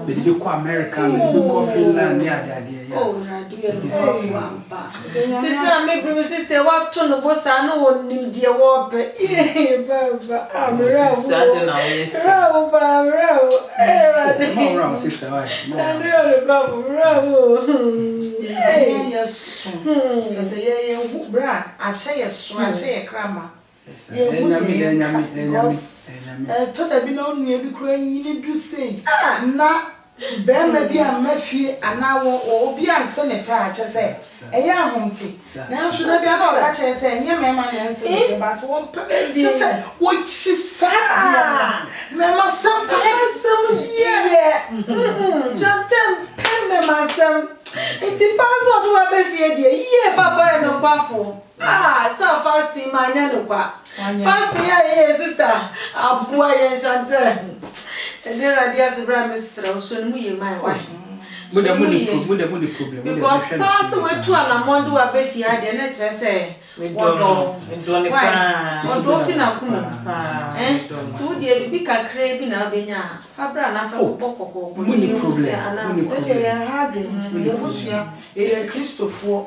Speaker 7: They do go America, they do go Finland, yeah, the idea.
Speaker 1: Oh, I do a make my sister walk to the boss. I know what name dear warp. Yeah, Baba, I'm around,
Speaker 7: sister.
Speaker 4: Hey, yes, just a year, bra. I say a swag, say a crammer. to da bi na onu e bi kura nyini du sei na be ma bi a mafie ana wo obi anse ne pa a chese e ya ahomti na so da bi na o ka chese nye mema na nse ne but won pa chese wo chisa mema sam pa
Speaker 1: Jantem mema sam iti paso do wa be fie die ye papa no kwafo so fasting manya no kwa fasting ya sister abua ye Jantem ene radia zebra mesra so no ye my wife
Speaker 7: Muda problem.
Speaker 1: Because pass we to na mondo wa be fie ade na kire se wodo
Speaker 5: ndone pa
Speaker 1: wodo fi na kuma tu die bi kakra bi na obenya fabra na fa bokoko
Speaker 7: Muni problem.
Speaker 4: ya hade ye busia e Christopher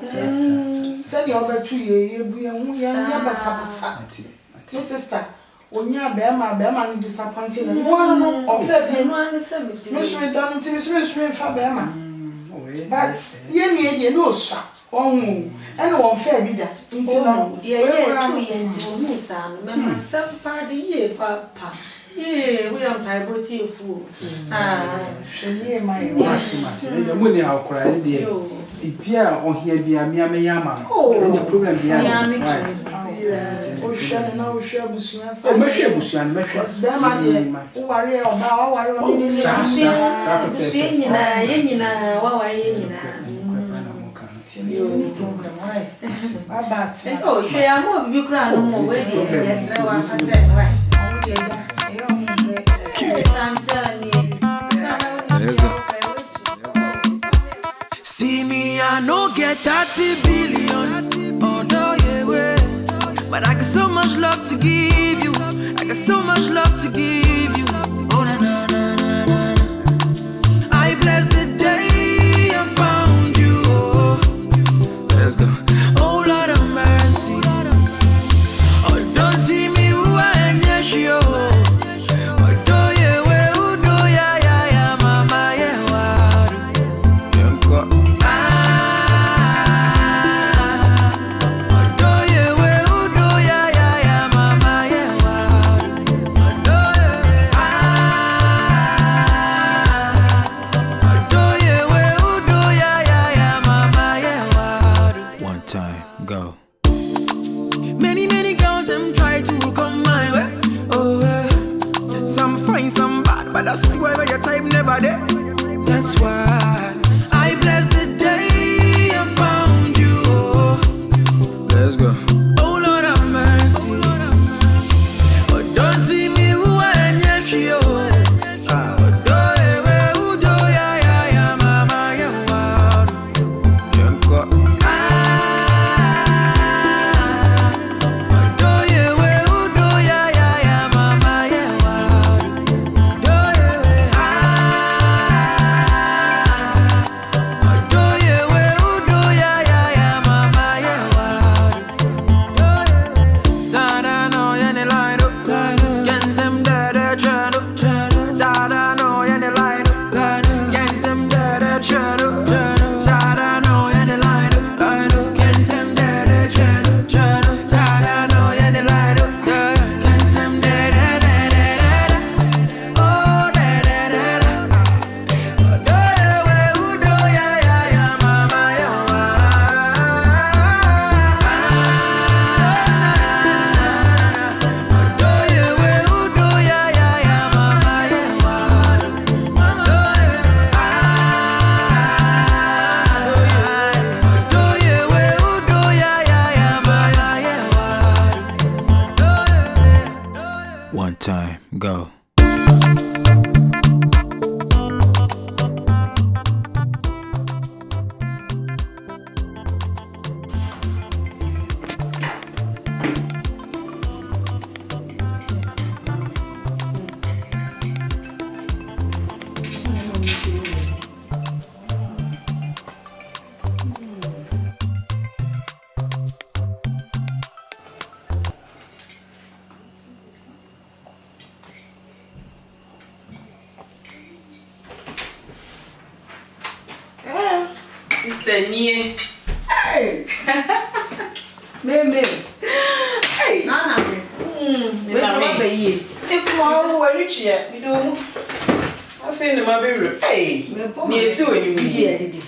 Speaker 4: send your over to ye bu ye hu ya basa my sister onya be ma no disappointing no ofe bi
Speaker 1: no an se mi
Speaker 4: me sure don ti me sure fa be ma but ye nie die no sha ohun ene won fa bi da nti no
Speaker 1: ye tu ye ndi o musa no me ma sampa de ye papa ye we am pai boti efu
Speaker 4: shey my
Speaker 7: Mati. Muni akora ndi. Ipia ohia bia me yama. The problem bia.
Speaker 4: o shey na o shey busuan sa.
Speaker 7: O me hwe busuan me hwe.
Speaker 4: Be ma de o ware oba wa ware o ni
Speaker 7: Sa
Speaker 1: busuan nyina ye nyina wa ware ye nyina
Speaker 4: no problem why about
Speaker 1: oh she am o bi kura no mo we dey yes na wa ka check why o dey da e o mo
Speaker 2: Let's go.
Speaker 10: See me, I no get 30 billion. Oh no, yeah, way. But I got so much love to give you. I got so much love to give you. Oh na na na na na. I bless the day I found you. Oh.
Speaker 2: Let's go.
Speaker 10: Oh Lord of mercy. Oh, don't see me who I am, yes, yo. Oh, do you, who do ya, ya, ya, mama, yeah, what? Oh, do you, who do ya, ya, ya, mama, yeah, what? Oh, do you, oh, do you, who do ya, ya, ya, mama, yeah, what?
Speaker 2: One time, go.
Speaker 10: Many girls them try to come my way. Oh, some fine, some bad, but I swear your time never there. That's why I bless the day I found you. Oh,
Speaker 2: Let's go.
Speaker 10: oh Lord of mercy. Oh, don't see me who I am, yes, yo. Oh, who do ya, ya, ya, mama, ya, what?
Speaker 2: One time, go.
Speaker 5: Sister Nie.
Speaker 4: hey me
Speaker 5: Hey.
Speaker 4: nana me
Speaker 1: we ka ba ye
Speaker 5: Eku I'm going to cheer. You know, I feel my baby. Hey, you see when you did.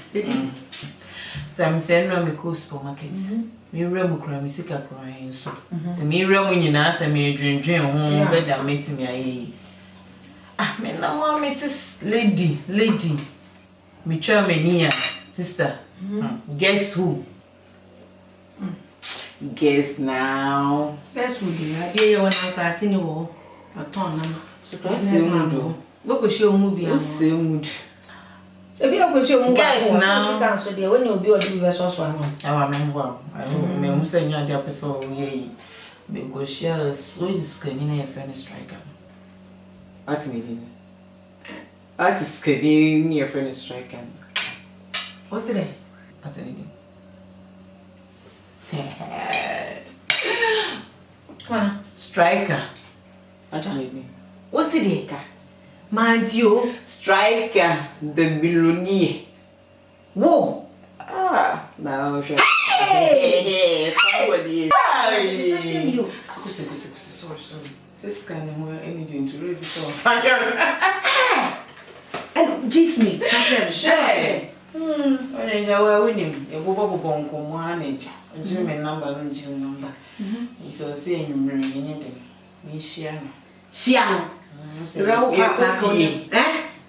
Speaker 5: Some send me cool supermarkets. Me remu kura me sika kura nso. Ti me remu nyina se me dwendwen ho ze da meti me ayi. Ah, me na wa metis lady. Me twa me nia sister. Guess who? Guess now.
Speaker 1: Guess who dey? Dey you wan class ni wo. Aton na.
Speaker 5: Surprise you do.
Speaker 1: We go show movie am.
Speaker 5: Say mood.
Speaker 1: Ebi go show movie.
Speaker 5: Guess now.
Speaker 1: Can so dey when you be odi be so so am.
Speaker 5: Awa me ngwa. Me hu say nya dia person ye. Me go share so is scanning a friend striker. At me din. At scanning your friend striker.
Speaker 1: What's today?
Speaker 5: At me
Speaker 1: Come
Speaker 5: striker. At me.
Speaker 1: What's today? Mind you,
Speaker 5: Striker, the billionaire.
Speaker 1: whoa.
Speaker 5: Ah, now sure.
Speaker 1: Hey!
Speaker 5: Somebody.
Speaker 1: It's a shame you.
Speaker 5: Sorry. This kind of more anything to read so.
Speaker 1: And kiss me. Catch him.
Speaker 5: Share. When you are winning, you go bonko manage. Jim number. It was saying you bring anything. Me share.
Speaker 1: Shiano. Raw papa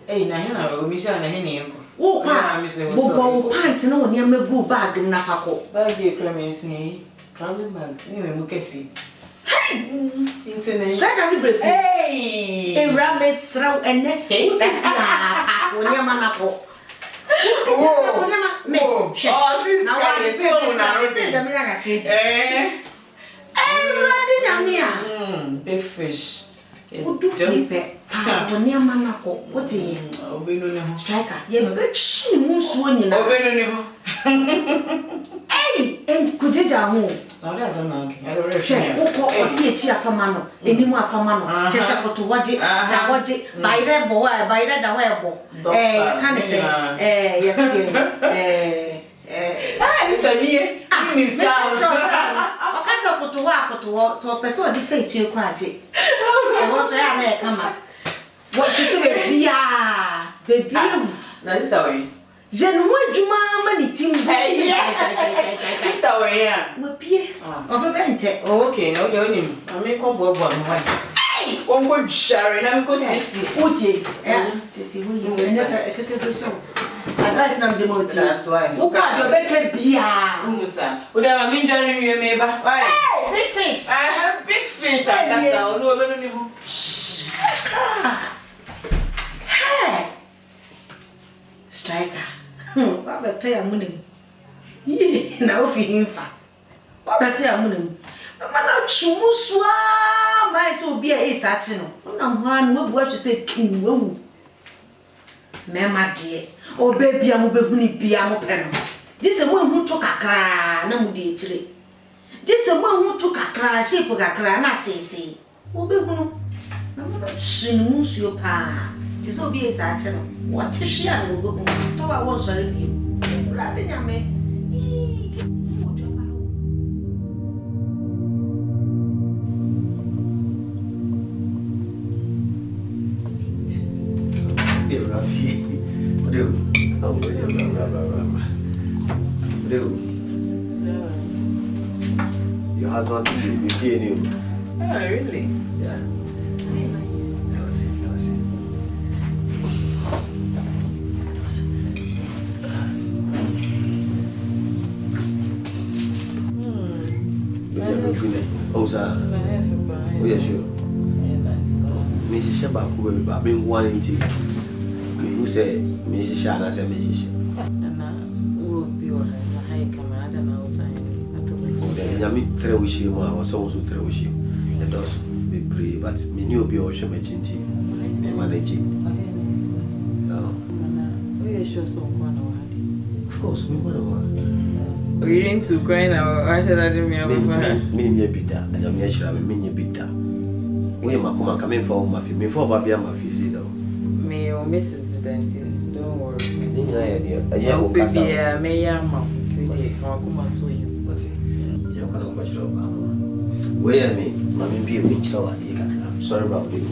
Speaker 5: Eh, na hena we share na hena yeko.
Speaker 1: Wo pa. Bo pant na woni am go bag na fako.
Speaker 5: Bag e clemency ni. Traveling bag. Ni we mu kesi. Internet.
Speaker 1: Strike as break.
Speaker 5: Hey!
Speaker 1: E rame sraw ene. Ah, woni am na fo.
Speaker 5: Oh,
Speaker 1: me.
Speaker 5: Oh, this guy is so narrow.
Speaker 1: Ready nyamia.
Speaker 5: Big fish.
Speaker 1: Udu flipe. Ah, woni am na ko. What e?
Speaker 5: Obenu ne ho.
Speaker 1: Striker. Ye be chi mu nsuo nyina.
Speaker 5: Obenu ne ho.
Speaker 1: Hey, and kujeja ho.
Speaker 5: Now that's a man. I don't really
Speaker 1: Che, uko osi echi afama no. Enimu afama no. Chese koto waje, da waje. Bayre bo wa, bayre da wa bo. Kan say yes
Speaker 5: this is me. Ni style.
Speaker 1: Okasa koto wa, so person di fe tue kwaje. E wo so ya na e kama. What to say baby?
Speaker 5: Na this way.
Speaker 1: Je ne vois du mama ni tim.
Speaker 5: This way.
Speaker 1: We pie. Obo benche.
Speaker 5: Okay, no you nim. I make come boy no why. One go share na me go sisi.
Speaker 1: Utie. Sisi hu you. Ene keke go show. Advice na me moti.
Speaker 5: That's why.
Speaker 1: Wo kwa do beke bia.
Speaker 5: Musa. We dey am enjoy you me ba. Why?
Speaker 1: Big fish.
Speaker 5: I have big fish and that's all. No obenu ni ho.
Speaker 1: Hey. Striker. Wa beto ya munim. Ye, na ofi himfa. Wa beto ya munim. Mama na chumusua, mai so bia e sa chi no. Na hwan we bu say kin wewu. Mema de. O baby am be huni bia mo pe no. Dise mo hu to kakra na mo de chire. Dise mo hu to kakra shape kakra na sese. O be hunu. Mama na chinumusua pa. Dise obi e sa chi no. What is she and go to I was sorry you. Rather than me.
Speaker 3: See Rafi. What do? Oh, what do? Your husband be fearing you.
Speaker 5: Oh, really?
Speaker 3: Yeah.
Speaker 5: Very nice.
Speaker 3: Oh, sir. Oh, yeah, sure. Mrs. Shabak will be being one in tea. Who say Mrs. Shana said Mrs.
Speaker 5: And I will be on a high camera and outside.
Speaker 3: Yami throw him, I was also throw him. And also be brave, but me knew be ocean machine. Me managing.
Speaker 5: We are sure so one.
Speaker 3: Of course, we want to.
Speaker 5: We didn't to grind our ashes at me.
Speaker 3: Me bitter, and I'm sure I'm mini bitter. We are coming from my film for Babia Mafia.
Speaker 5: Me or Mrs. Dante, don't worry.
Speaker 3: I will pass
Speaker 5: out. May I, Mom, come to you.
Speaker 3: What's it? You're going to watch it. Where me, Mammy be a witch over here.
Speaker 11: Sorry about it.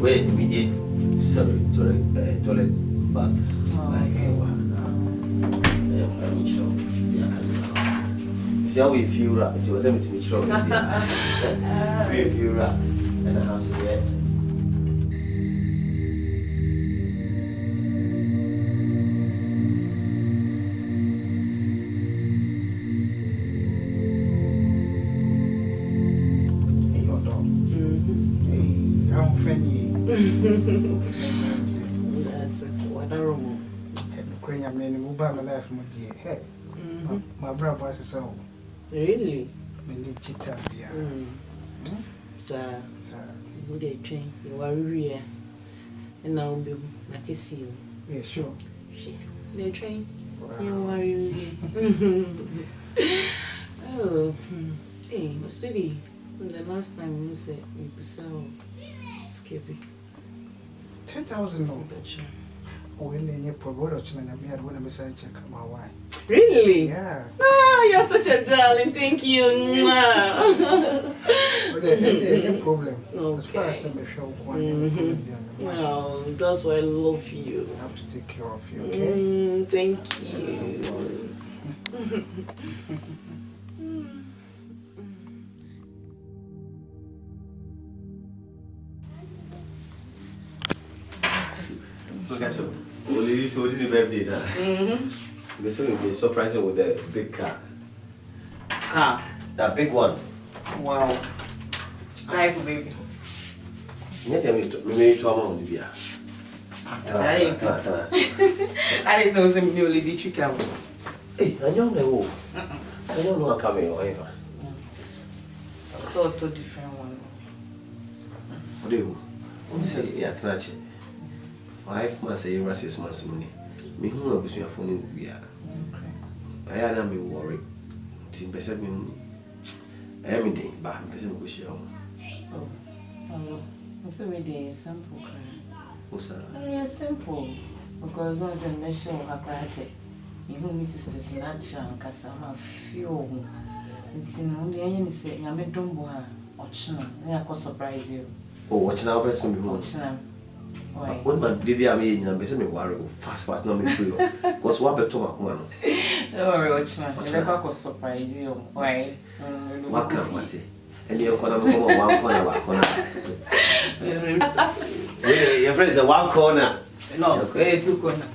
Speaker 11: Wait, we did toilet bath. See how we feel that it was empty. We feel that, and I have to get.
Speaker 7: My brother was so.
Speaker 5: Really?
Speaker 7: Many cheetah,
Speaker 5: Sir, would they train? You are real. And now be like you see.
Speaker 7: Yeah, sure.
Speaker 5: They train. You are real. Oh, hey, sweetie. The last time you said you sell Skippy.
Speaker 7: 10,000 no. When they need production and I had one of the check my wife.
Speaker 5: Really?
Speaker 7: Yeah.
Speaker 5: Ah, you're such a darling. Thank you.
Speaker 7: But no problem.
Speaker 5: Okay.
Speaker 7: As far as I'm a show,
Speaker 5: No, that's why I love you.
Speaker 7: I have to take care of you, okay?
Speaker 5: Thank you.
Speaker 11: Look at you. Well, this is the birthday now. They say we'll be surprising with the big car.
Speaker 5: Car?
Speaker 11: That big one.
Speaker 5: Wow. Life, baby.
Speaker 11: You tell me to amount of beer.
Speaker 5: I didn't know it was a new lady trick.
Speaker 11: Hey, I don't know. I don't know how coming or ever.
Speaker 5: So, two different one.
Speaker 11: What do you say? Yeah, 5 months a year, 6 months money. Me who will be your phone in beer. I am be worried. Tim Besset me. I am in day, but I'm guessing we shall.
Speaker 5: Oh, it's already simple.
Speaker 11: What's that?
Speaker 5: Yeah, simple. Because once a measure of a cratch, you know, Mrs. Snatcher, Cassama, few. It's in only any say, Yammy Dumboa, or China, they are surprise you.
Speaker 11: Oh, watch now, person be watching. What man did I mean? I'm basically worried. Fast, no me free. Because what better to man?
Speaker 5: Don't worry, watch now. The back was surprise you. Why?
Speaker 11: What can I say? And you're going to come on one corner. Your friends are one corner.
Speaker 5: No, two corner.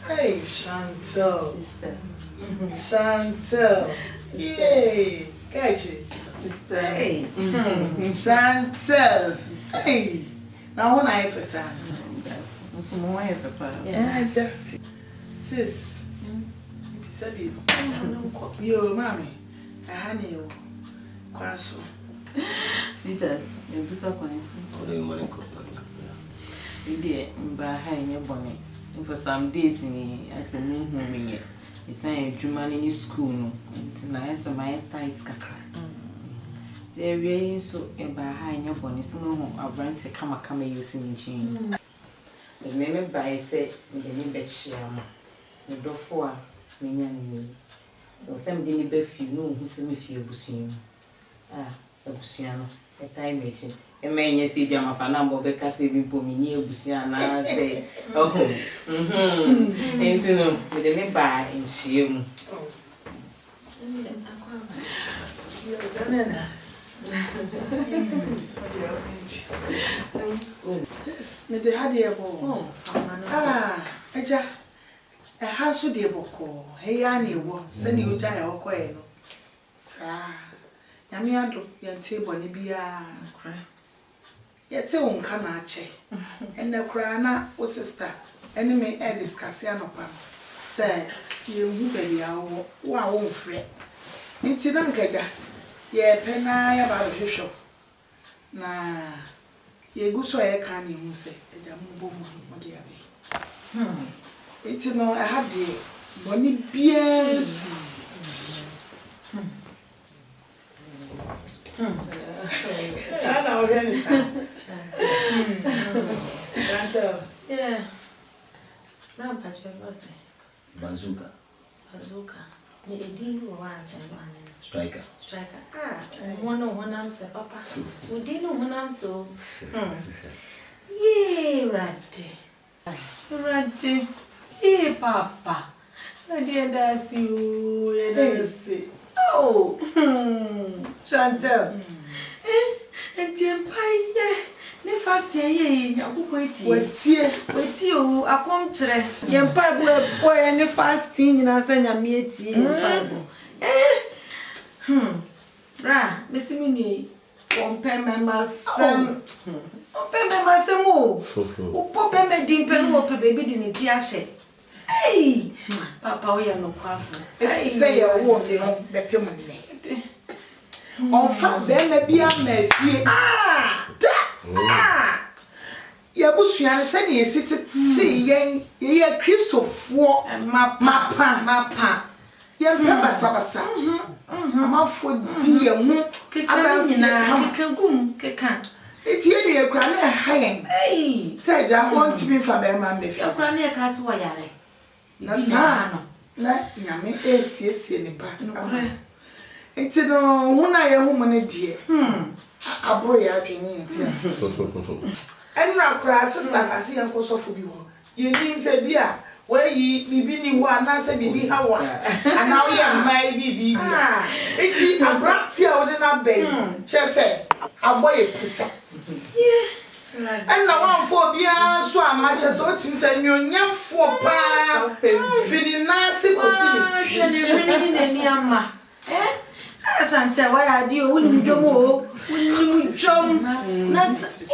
Speaker 4: Hey, Chantal. Chantal. Yay. Catch it. Hey. Chantal. Hey. Now, when I for son.
Speaker 5: That's more for
Speaker 4: Sis. Yo, mommy. I honey you. Kwaso.
Speaker 5: Sweetheart, the busa kwanso.
Speaker 11: What do you want to cook?
Speaker 5: You did buy in your bonnet. For some days, as a new home, it's a German in school. And I have my tight cacra. There is so behind your bonnet, no, I'll rent a come using chain. The name by say, with the name Betsham, the door for me. Or some dinny beef, you know, who send me few bushing. Ah, a busiano, a time machine. A man, yes, if you're a number of a cassaving for me near Busiana, say, oh, ain't you know, with a name by in Shium.
Speaker 4: Yes, me the had ball. Ah, Eja, a house with the boko. Hey, Annie, send you die or quail. Sir, Yamiado, your table, Nibia. Yet, so on canache. And the crana was sister, enemy and discussian upon. Say, you baby, I won't fret. It's in Angaga. Ye penai about the shop. Na ye go so I can you say, a jambo, what do you have? It's no, I had the money BS. now really Chantel.
Speaker 1: Yeah. Now, Patrick was
Speaker 11: Bazooka.
Speaker 1: The Edin was
Speaker 11: Striker.
Speaker 1: One answer, Papa. We didn't know one answer. Yea, Ratty. Yea, Papa. I dear, that's you. Oh, Chantel. And the empire. Ne fast ye wait you a contre ye bible boy ne fasting na sanya mieti bible bra missing me compare my masem o pop me dimpe no pop baby di ne ti ahye hey papa we no kwafo
Speaker 4: if say you want no be pem ne on fa be me bia ma fie ya busuan se ne yesiti yen ye Christopher mapa ye papa sabasa amafo di ye hu
Speaker 1: keka
Speaker 4: eti ye ne kra na hayen se ja want me fa be ma me fi
Speaker 1: kra na ka so yare
Speaker 4: na sa na nyame esiesie ne pa eti no hu na ye hu mo ne die abro ya adwene enti ase enra kra sister kasi yanko sofo bi ho ye nim se bia we bibi ni ho ana se bibi hawa ana o ya mai bibi bia eti abrakti a ode na ben che se aboye pusa enna wan fo bia so ama che se o tim se nyonyamfo pa fini na se kosi
Speaker 1: ni ni ama Asante why are you winning jomo winning jom nas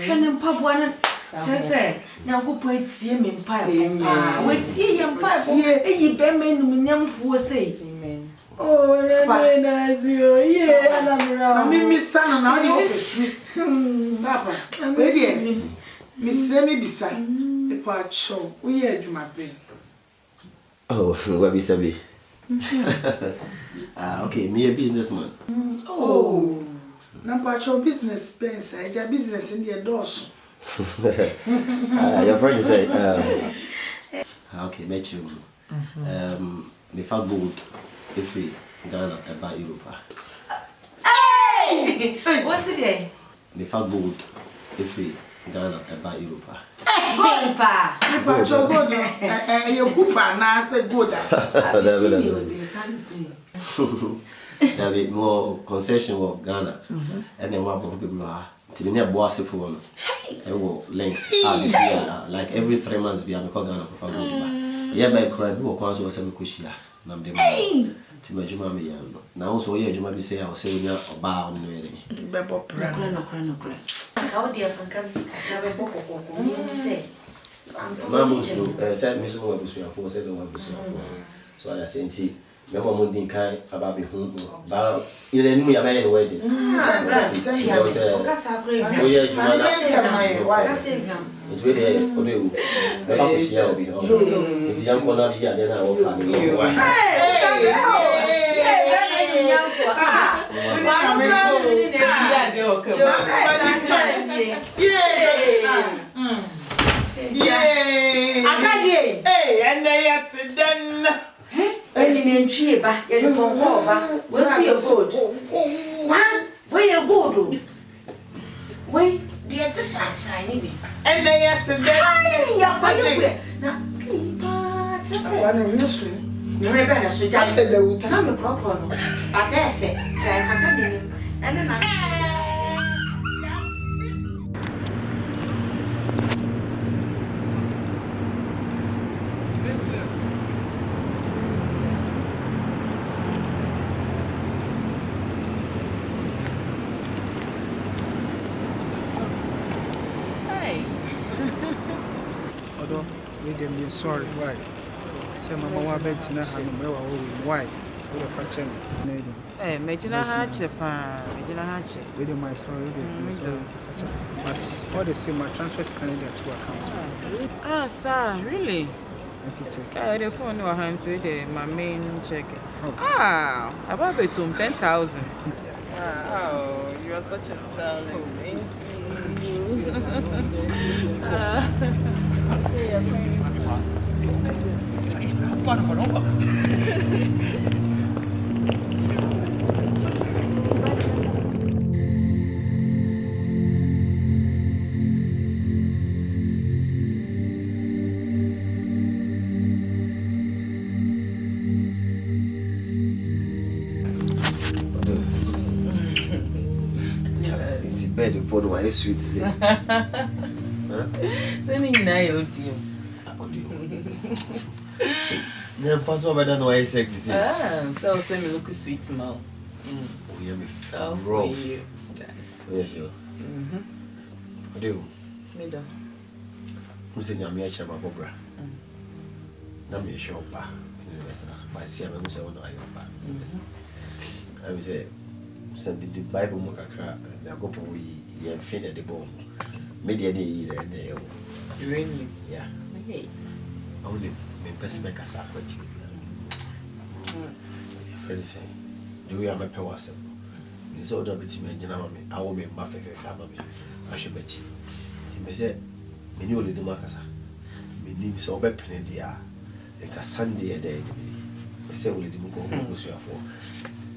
Speaker 1: hwene mpaboa na chese na go poetie me mpaboa wetie ye mpaboa eyi be menum nyamfo sei amen oh le nazio ye anamra
Speaker 4: na mimi sana na oni opesu baba we die mi se mi bisa e pa cho we ye adwuma be
Speaker 11: Oh, what be sabi? Okay, me a businessman.
Speaker 4: Oh, Nampacho business Spencer, I business in the doors.
Speaker 11: Your friend you say, okay, met you. Me for gold if we Ghana about Europe.
Speaker 1: Hey! What's the day?
Speaker 11: Me for gold if we Ghana about Europe.
Speaker 1: Pa!
Speaker 4: Nampacho gold, you coupa na say gold.
Speaker 11: There be more concession with Ghana, and then one people are to the near boss for one. I will links like every 3 months be call Ghana for gold. Yeah, by cry, who was also a cushia. Nam de to my Juma me. Now, so yeah, Juma be say I was saying a bar on the wedding.
Speaker 1: No. How dear from coming, have a book of say.
Speaker 11: Mamma said Miss Moore was for 7 1%. So I said, see. Remember Mundi kind about be home, but you didn't be a man wedding. It's really it's young one here, then I will find you.
Speaker 4: And they had done.
Speaker 1: Any name ba ye de ponko ba we see your gold where you go we the shine bi
Speaker 4: and they had to
Speaker 1: ya pa you na pa just say
Speaker 4: I know you swim
Speaker 1: you remember na so
Speaker 4: just say the water
Speaker 1: na me proper no atefe tai fata ni and then
Speaker 7: sorry, why? Say my mama bet you know how why? We are fetching.
Speaker 10: Eh, Majina Hachepa, Majina Hache.
Speaker 7: With my sorry, but all the same, my transfers Canada to accounts.
Speaker 10: Ah, sir, really?
Speaker 7: I
Speaker 10: the phone no hands with my main check. Ah, about between 10,000. Oh, you are
Speaker 5: are such a darling.
Speaker 11: It's bed upon my sweet say.
Speaker 5: Sending now, dear.
Speaker 11: No, pass over than what I said to say.
Speaker 5: So send me look sweet mouth.
Speaker 11: We have
Speaker 5: Oh,
Speaker 11: raw.
Speaker 5: Yes.
Speaker 11: Yeah, sure. What do you?
Speaker 5: Middle.
Speaker 11: Who's in your match about Bobra? Nammy shop, but I see I'm also on I will say, send the Bible Mokakra, the go for we feed at the bone. Media day,
Speaker 5: Really?
Speaker 11: yeah.
Speaker 5: Hey.
Speaker 11: Only me person make a sack actually. Friend say, do we have a power? It's all double to me, Janami. I will be Buffet family. I should bet you. Timmy said, me knew little Macassa. Me name so weapon in the air. Like a Sunday a day. I said, we didn't go home for.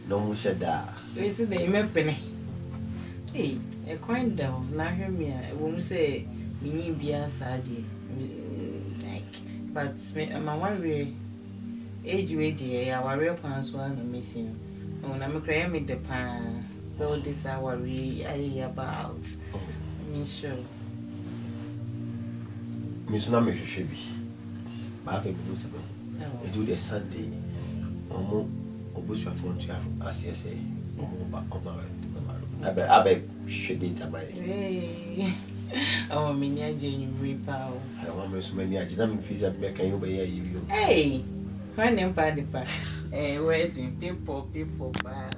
Speaker 11: No more said that.
Speaker 5: Is it the penny? Hey, a coin down. Now hear me. I won't say, me need be a sadie. But my worry age way, our real plans were missing. When I'm crying, make the pan. So this I worry about. Me sure.
Speaker 11: Miss Nami should be. But I think we do the Sunday. Omo, Obus your phone to have as you say. I bet should eat a bite.
Speaker 5: Oh, many genuine power.
Speaker 11: I want me so many. I didn't fees up back and you by you.
Speaker 5: Hey, my name party pack. Eh, wedding people bad.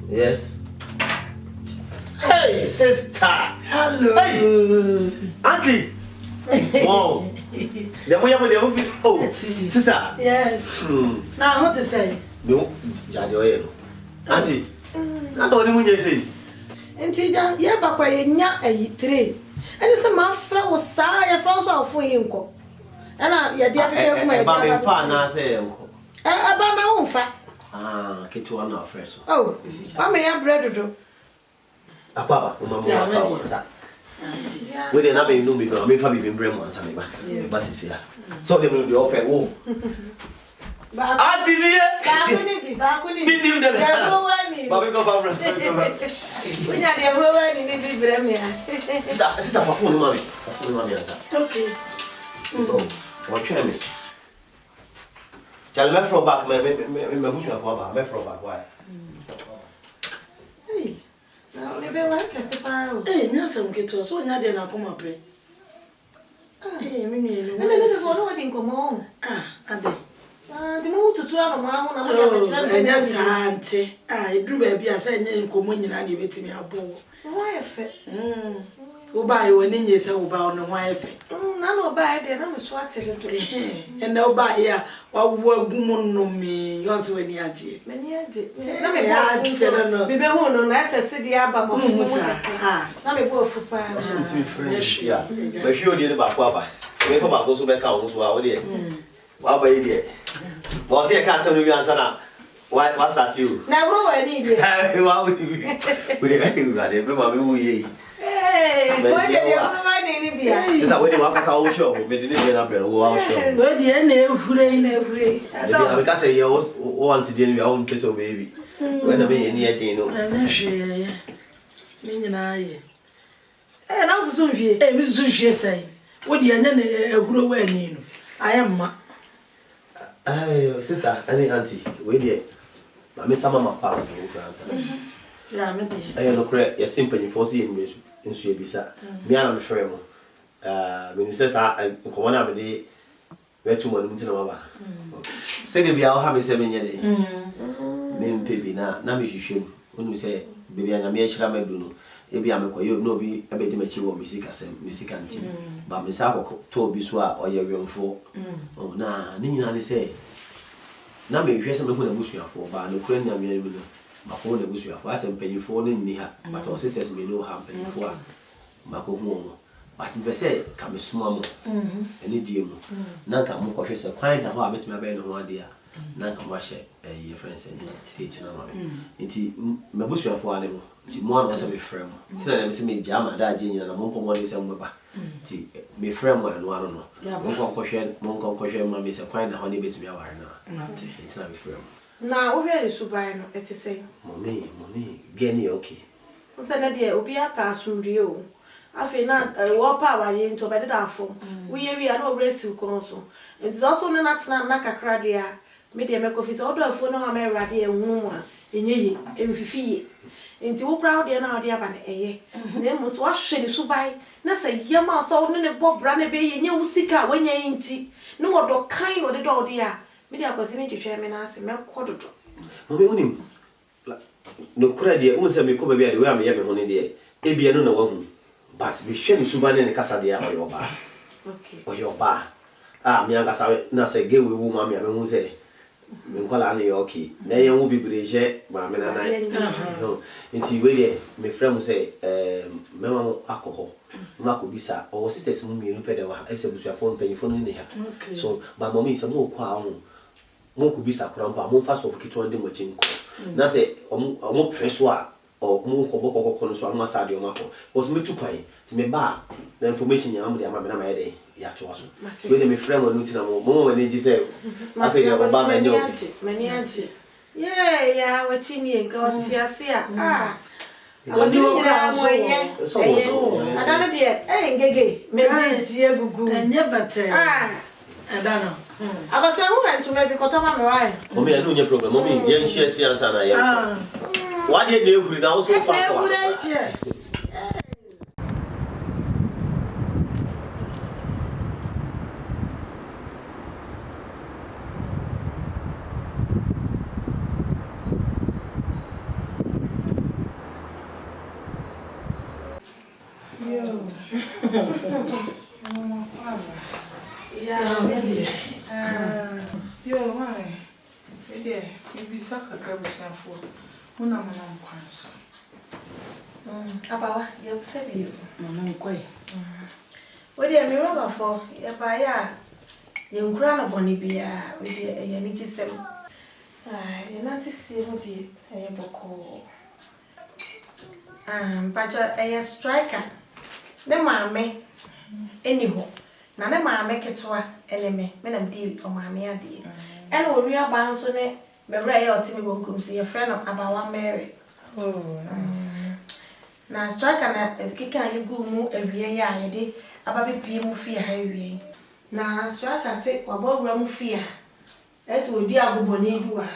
Speaker 11: Yes. Hey, sister.
Speaker 4: Hello.
Speaker 11: Hey, auntie. Wow. The way I'm with the office. Oh, sister.
Speaker 4: Yes. Now, what to say?
Speaker 11: No, Jadio. Auntie. I don't know what you say.
Speaker 4: Auntie, yeah, Papa, you're a three. And it's a man flower, sire, flowers out for him. And I, dear, my father,
Speaker 11: I say, uncle.
Speaker 4: About my own fat.
Speaker 11: Ah, get to one of fresh.
Speaker 4: Oh, I may have bread to do.
Speaker 11: Aquaba, we didn't have a new because I'm having brain once. I'm bus here. So they will be open. Oh, Auntie,
Speaker 4: Back when you did the Bobby go from we had a rowan in the Bremia.
Speaker 11: Sister for phone, mommy.
Speaker 4: Okay.
Speaker 11: Oh, what tell me? Tell me from back, my bush for back. Why?
Speaker 4: Hey, now maybe I can say, hey, Nelson, get to us, so now they're not come up. Hey, Mimi, this is what I didn't come on. Ah, the move to 12 hours, and Asante. I drew baby, I said, and communion, and you bet me a bowl. Why, who buy when in years about no wife? None buy there, I'm swatted to and no buy here, what work woman no me, also when you are many. I said, no, be no, that's a city album. Let me go for fire.
Speaker 11: Yeah, but you did about Papa. If I'm going to make out, so I would hear. What about you? Was he a castle with your son? What's that you?
Speaker 4: Now, what I need you?
Speaker 11: What would you be?
Speaker 4: Hey, what did you have?
Speaker 11: Just when you walk us our show, we didn't get up and our show.
Speaker 4: Where do you know who they know?
Speaker 11: I can't say you want to deal with your own piece of baby. When I mean, anything, no.
Speaker 4: I'm not sure. And also, so she, Mrs. She say, what do you know? A grow when I am.
Speaker 11: Sister, any auntie, wait here. I miss some of my papa.
Speaker 4: Yeah, maybe.
Speaker 11: I am not correct. You're simple in forcing me in Suebisa. Me and I'm frame. When you say, I come on every day, where 2 months in a while. Say, be our having 7 years. Name baby now, me shame. When you say, baby, I'm a mere child, maybe I'm a coyo, no be a bit mature music as a music auntie. ba me sa to bi so a oye wemfo na ni nyina ne say na me hwese me hu na busuafo ba no kura na me ani no mako na busuafo asem panyifo ne ni ha but our sisters me no ha panyifo a mako hu mo but me say ka me suma mo ene die mo na ka mo hwese kwan da ho a betime abai no ho ade a na ka mo hye your friends and state na ma nti me busuafo ane mo nti mo an wasa me frem nti na me se me jama da je nyina na mo mpo se mo ba nti me frem anu anu no mo kon hwe ma me se kwan da ho ne betime aware na nti na me frem
Speaker 1: na wo hwe ni subai no eti sei
Speaker 11: mommy gani okay
Speaker 1: nse na de obi apa asumdue o afi na wo pa wa ye nto be da fo wo ye wi na obresi ko so nti also no na tena na kakra de a me de me kofi so do afo no ha me rade ehunu a enye emfifiye nti wo kra de na de aba na eye na mo so ahwe ni subai na se yema so no ne bobra na be ye nye usika wanya nti no wodo kan no de do de a me de akosi me twetwe me na ase me kododo
Speaker 11: mommy unim no kra de unse me ko ba bia de we am ye me ho ne de e bia no na wahu but me hwe ni subai ne kasa de a oyoba
Speaker 1: okay
Speaker 11: oyoba me anga sawe na se ge we wu ma me hu se me nkola na yo okay na ye wu bibreje ma me na na no nti we de me frem say me ma alcohol ma ko bisa o sisters mu mi pede wa e se busu afon panyifo no ne ha so ba mommy se mo ko a mo ko bisa kurampa mo fa so fukito ande mo chinko na se o preso a o mo ko boko no so ma sa de o ma ko o so me tu kwan ti me ba na information ya mo de ama me na ma ye de ya to aso we de me frem no ti na mo ne ji se afi de o ba me nyo
Speaker 1: mani anti yeah wa chini enka o ti ase a
Speaker 4: Odi wo kra so
Speaker 1: adana de ngege me de ji egugu
Speaker 4: enye bete adana
Speaker 1: akose hu kan to me bi kota ma me wa
Speaker 11: mommy anu nye problem mommy ye nchie si ansa na ye wa de na ehuri na wo so fa kwa
Speaker 4: Yo, why? Maybe saka grab for Muna Manam Quanso.
Speaker 1: abawa ye se bi
Speaker 4: No, quay.
Speaker 1: we de me rubber for ye ba ya ye nkura na boni bia we de ye ni tisem ye na ti si mo de ye boko but ye striker ne maame eni ho na ne maame ketwa ene me na mdi o maame ade ene o nua ba nso ne me bra ye otimi bonkum si ye friend of abawa Mary na striker na kika ye gu mu awie ya ye de ababe pie mu fie ha awie na striker se wabawura mu fie ese odi agoboni duwa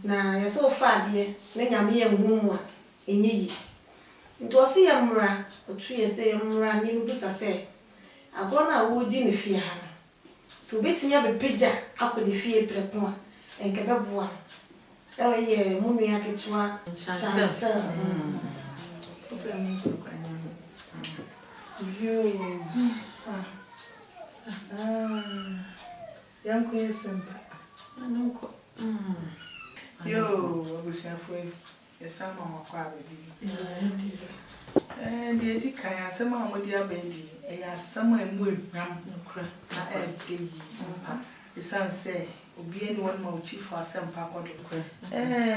Speaker 1: na ye se ofa de ne nyame ye nhumu a enye yi nto se ye mra otu ye se ye mra ni bisa se agona wo di ne fie ha so betinya be peja akoni fie preko a enke beboa ye mu nua ketwa Asante
Speaker 4: You young queen simple. Yo, I was halfway. Yes, some more quality. And the Dicaya, some with your baby, a somewhere more ram, the son say, will be anyone more chief for some papa.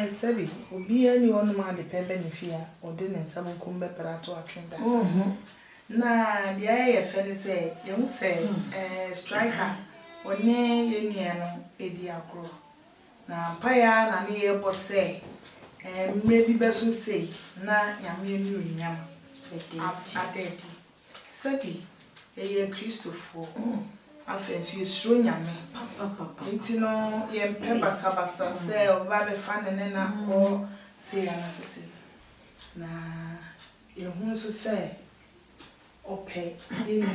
Speaker 4: Sabby, will be anyone more dependent if you or didn't some come back to a train. Na the IFN say, you say, striker, or nay, Yeniano, Ediacro. Na Paya, na near boss say, and maybe best will say, na Yamian Yam, at 30. Sabby, a year Christopher. I fancy you strong yammy. Intino, yam pepper sabasa, say, or Babby fan and then or say an assassin. Na, you who so say. Ope eni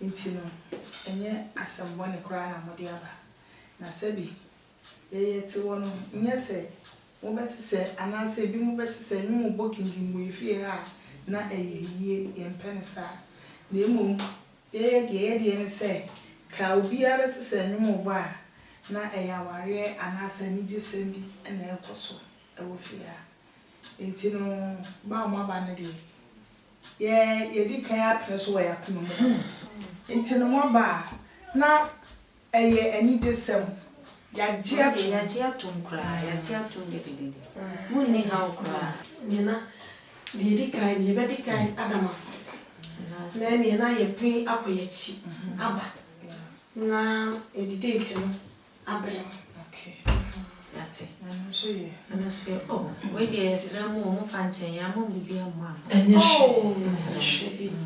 Speaker 4: intino enye asambwa ne kra na mode aba na sabi ye ti wono nye se wo beti se anase bi mu beti se nyu bokingin mu ifie ha na eyeye ye mpensa Nemu, ye say, ka be able to send you more na ware anasa ni jesemi na ekoso ewofia. Enti no ba mo ba na de. Ye di kan apre so ya kono mo. Enti no mo ba na ani jesem. Ya ji atum kra, ya ji atum de. Munni ha kra.
Speaker 1: Ni na ni di kan ye be di kan adamas. Na ni na ye pin akoyechi aba. Na edidate no abrem. Okay. That's it. I'm sure. Oh, wait, yes, I'm more fancy. I'm only be a man. And oh,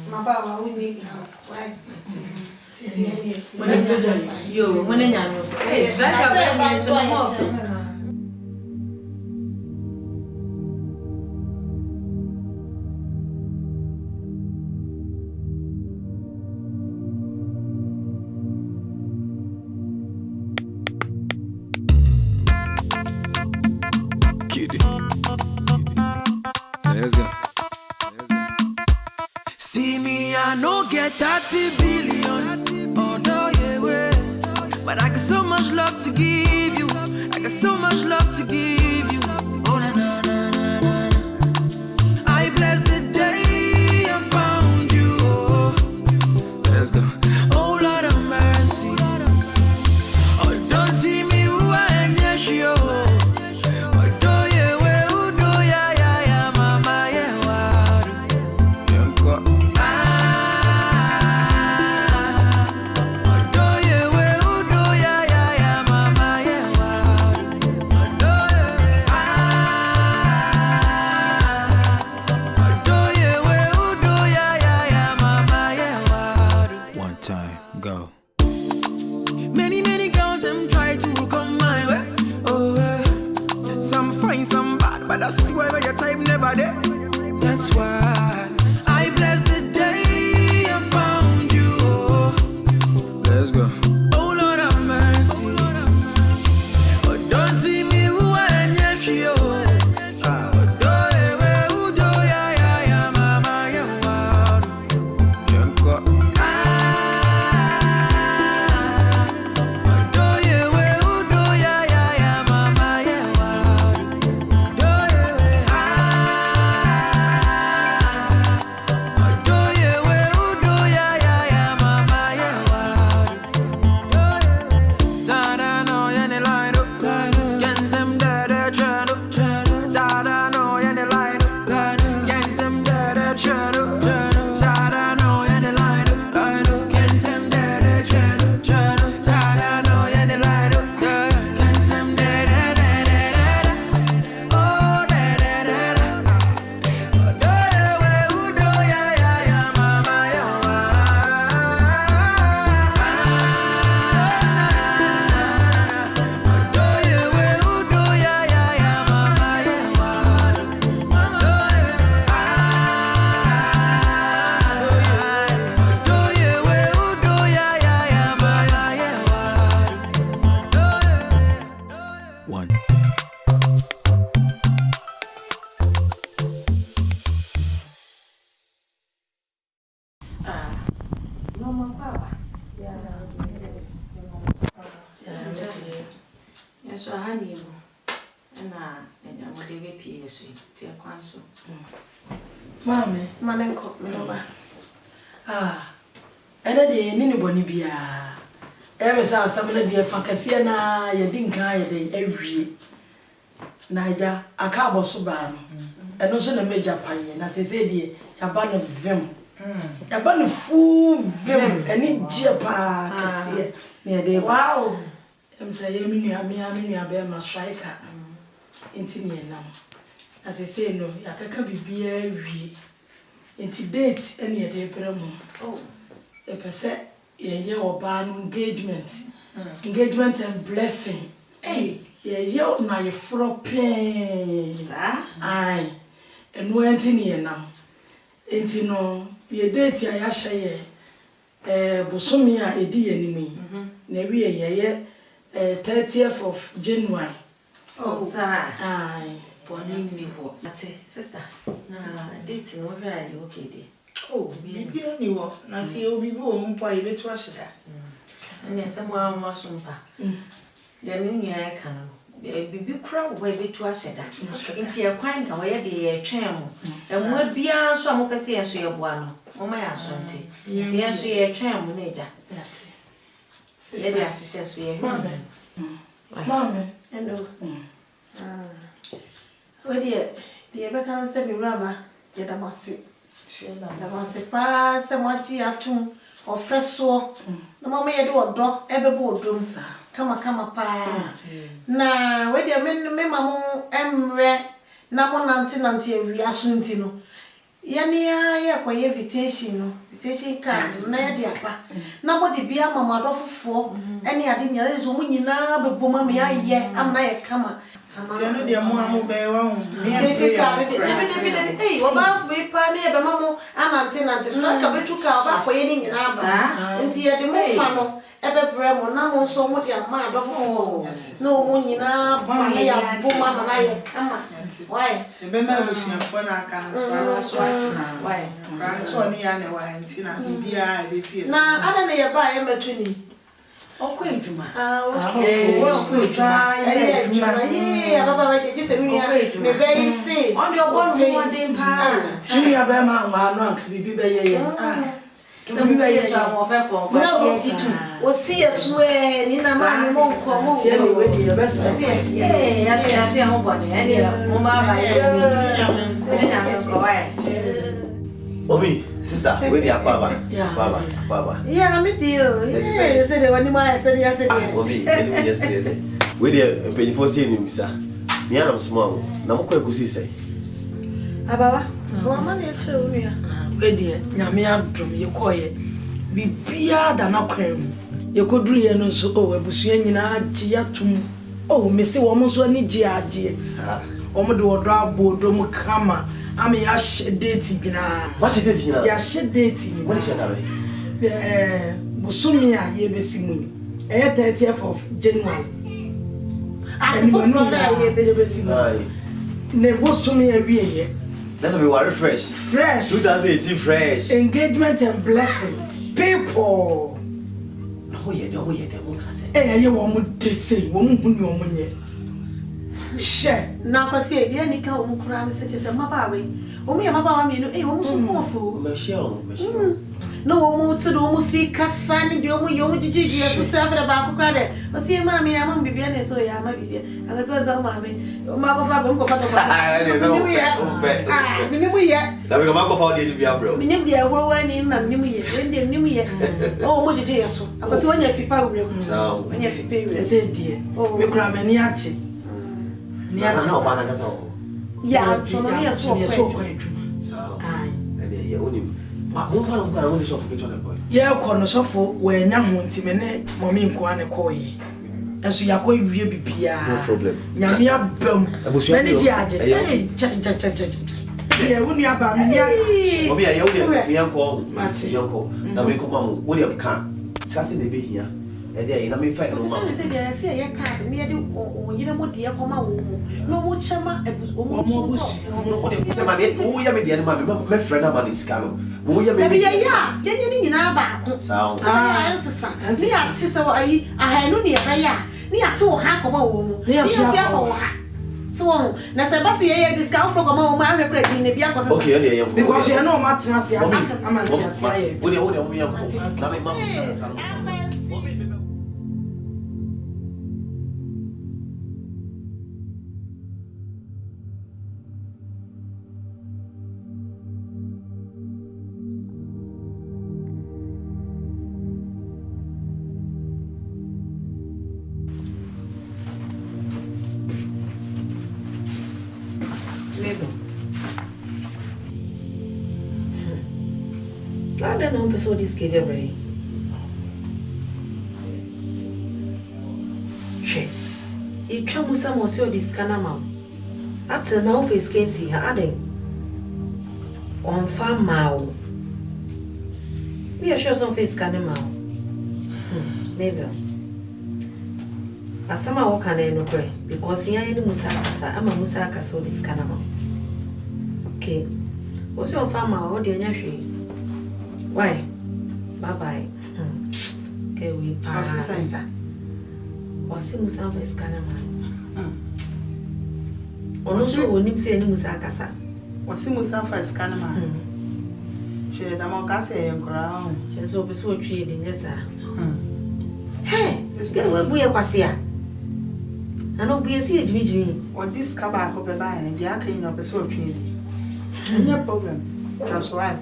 Speaker 1: my baba, we need help. Why? When
Speaker 3: Let's go. See me, I no get 30 billion. Oh no, yeah, way. But I got so much love to give you. I got so much love to give you. Oh na na na na na. I bless the day I found you. Oh. Let's go. Oh Lord of mercy. Oh, don't see me who I am, yes, yo. That's why your time never there. That's why I bless the day I found you. Let's go. Oh Lord of mercy. Oh, don't see me who I am, yes, yo.
Speaker 1: So honey, and I'm going to be PS, dear Consul. Mammy, man, cook me over. Ah, and a day, anybody be ever saw some of the dear Facasiana, you didn't carry the every Niger, a cabo suban, and also a major pine, as I said, a bun of vim. A bun of full vim, and in Japa, near the wow. I'm saying, I bear my striker. Intimate now. As I say, no, I can't be very intimate any day, Bremo. Oh, a percent a year or ban engagement and blessing. Hey, you're my fropping. Aye, and went in here now. Ain't you know, ye date I share Bosomia a dear enemy. Never a 30th of January. Oh, sir. Aye. Bonnie, that's it, sister. Nah, dating over, are you okay?
Speaker 4: Oh, bibi ani wo. Na si obi bi wo mpo ayi betu ahida.
Speaker 1: Ne se mo anwa so mpa. De me nya ka no. Bibi kura wo betu ahida. Nti e kwan ka wo ye de ye twen mo. Emwa bia so mo pese ye so ye boa no. Mo ma ya so nti. Ti ye so ye twen mo na eja. Ye de asise so ye.
Speaker 12: Mama, hello. Where the ever can say me rama, yet I must see. I must say, pass some what ye are too, or first so. No mamma, you do a dog, ever board room. Come a pa. Now, where the men, mamma, emre, na one until we are soon to know. Yania, kwa invitation card, na dia pa. Nobody be a mamma for any idea is woman na be boma me ye, am na ye kama.
Speaker 4: Tiano dia mo amu be wa
Speaker 12: Invitation card, hey, oba we pa ne be mamo anante so ka betu ka oba kwa ye ni nyina ba. Nti ye de mo fa no ebe bre mo na mo so mo dia ma adofo no mo nyina ba na ya boma na ye kama. Why?
Speaker 4: Ebe ma busuafo na aka na so why? Ran so ni ya ne wa nti na bia ebe si eso.
Speaker 12: Na ada na ye ba ye matuni.
Speaker 1: Okwa eduma.
Speaker 12: Okay.
Speaker 4: School sa ye eduma.
Speaker 12: Yeah, baba we dey say me me be say.
Speaker 1: On your born mo dem pa.
Speaker 5: Ni ya be ma wa no anka bibi be ye ye.
Speaker 1: Bibi be ye so am ofe for
Speaker 12: o si esue ni na ma mi mo nko mo.
Speaker 5: Tie ni we di ye be say.
Speaker 1: Ya se ho bone. Ene mo ma ba ye. Ya ko wa.
Speaker 11: Obi, sister, where the baba? Baba.
Speaker 12: Yeah, me deal. Yeah, say the one my say
Speaker 11: Obi, yes. Where the penny for seeing him, sir. Me am small. Na mo ko ekusi say.
Speaker 12: Abawa. O ma na eche o nua.
Speaker 5: We di nyame adom ye koye. Bibia da na kwam. Ye koduru ye no so o abusua nyina agi atum. O me se wo mo so ani gi agi.
Speaker 11: Sir.
Speaker 5: O mo de odo abodo mo kama. I'm a date gina.
Speaker 11: What's it is gina?
Speaker 5: Ya date.
Speaker 11: What is it?
Speaker 5: Busumia ye besimu. 30th of January.
Speaker 12: And we know that ye
Speaker 11: besimu.
Speaker 5: Ne busumia be here.
Speaker 11: Let's be worry fresh. 2018 fresh.
Speaker 5: Engagement and blessing. People.
Speaker 11: No ye do ye dem ka say.
Speaker 5: Eh ye wo mu de say, wo mu hunu wo mu nye. Share.
Speaker 12: Na kwasi e dia nika o mukura ne se se mabawe. O mu ya mabawa mi no o mu so mofo.
Speaker 11: Me share.
Speaker 12: No o mu tse do mu si kasa ni de o mu ye o mu jiji ye so se afere ba akukura de. O si ma mi ya ma bibia ne so ya ma bibia. Aka so za ma me. O ma ko fa be ko fa do. Ni mu ye.
Speaker 11: Da we go ma ko fa de bibia bro.
Speaker 12: Mi ni bia wo wa ni na ni mu ye. Ni mu ye. O mu jiji ye so. Aka so nya fi pa wure mu.
Speaker 11: So.
Speaker 12: Nya fi pa wure.
Speaker 5: Se die. Me kura me ni achi.
Speaker 11: Ni ana na oba na kasa o.
Speaker 12: Ya, so no ye so
Speaker 5: ko edwuma.
Speaker 11: So. Ai. Na ye onim. Ma mo kwa no woni so fuke to na boy.
Speaker 5: Ye ko no sofo we nya ho ntime ne momi nko ane ko yi. Eso ya ko wie bibia.
Speaker 11: No problem.
Speaker 5: Nyame abam. Me ne ji age. Eh, cha. Ye wonu aba me nya.
Speaker 11: Obi ya ye wonu me yanko. Mate yanko. Na me ko mamu woni abka. Sase na be hia. E dey na me fa no ma.
Speaker 12: Se dey se ye card me dey o yire mo dey ko ma wo mu. No mo chama o mo
Speaker 11: no dey se ma dey o ya me dey na ma me friend na ma dey ska no. Mo ya me.
Speaker 12: Be ya ye ni nyina ba ko.
Speaker 11: Sound.
Speaker 12: Ensesa. Ni ati se wo ayi ahanu ni e ba ya. Ni ati wo ha ko ma wo mu. Ni ati afọ wo ha. So na se ba se ye discount for ko ma wo ma ahwe kra bi ne bia ko se.
Speaker 11: Okay, ye yanko.
Speaker 5: Because you know ma tena se ama tia se.
Speaker 11: Wo dey mo yanko. Na me ma.
Speaker 1: I don't know so this give every. She. If Chamusa was your discanama. Up till now face can see her adding. On farm mao. We are sure some face canama. Maybe. As some walk can no pray because here any Musaka, I'm a Musaka so this canama. Okay. What's your farm or the energy? Why? Bye-bye. Okay, we pass. Sister. What's him Musa for Scanama? Also, when him say any Musa Casa.
Speaker 4: What's him Musa for Scanama? She had a moccassay and crown.
Speaker 1: Just over so trading, yes, sir. Hey, we are Passia. I know be a siege me.
Speaker 4: What this cabak of the vine and the arcane of the soul trading. No problem. Just right.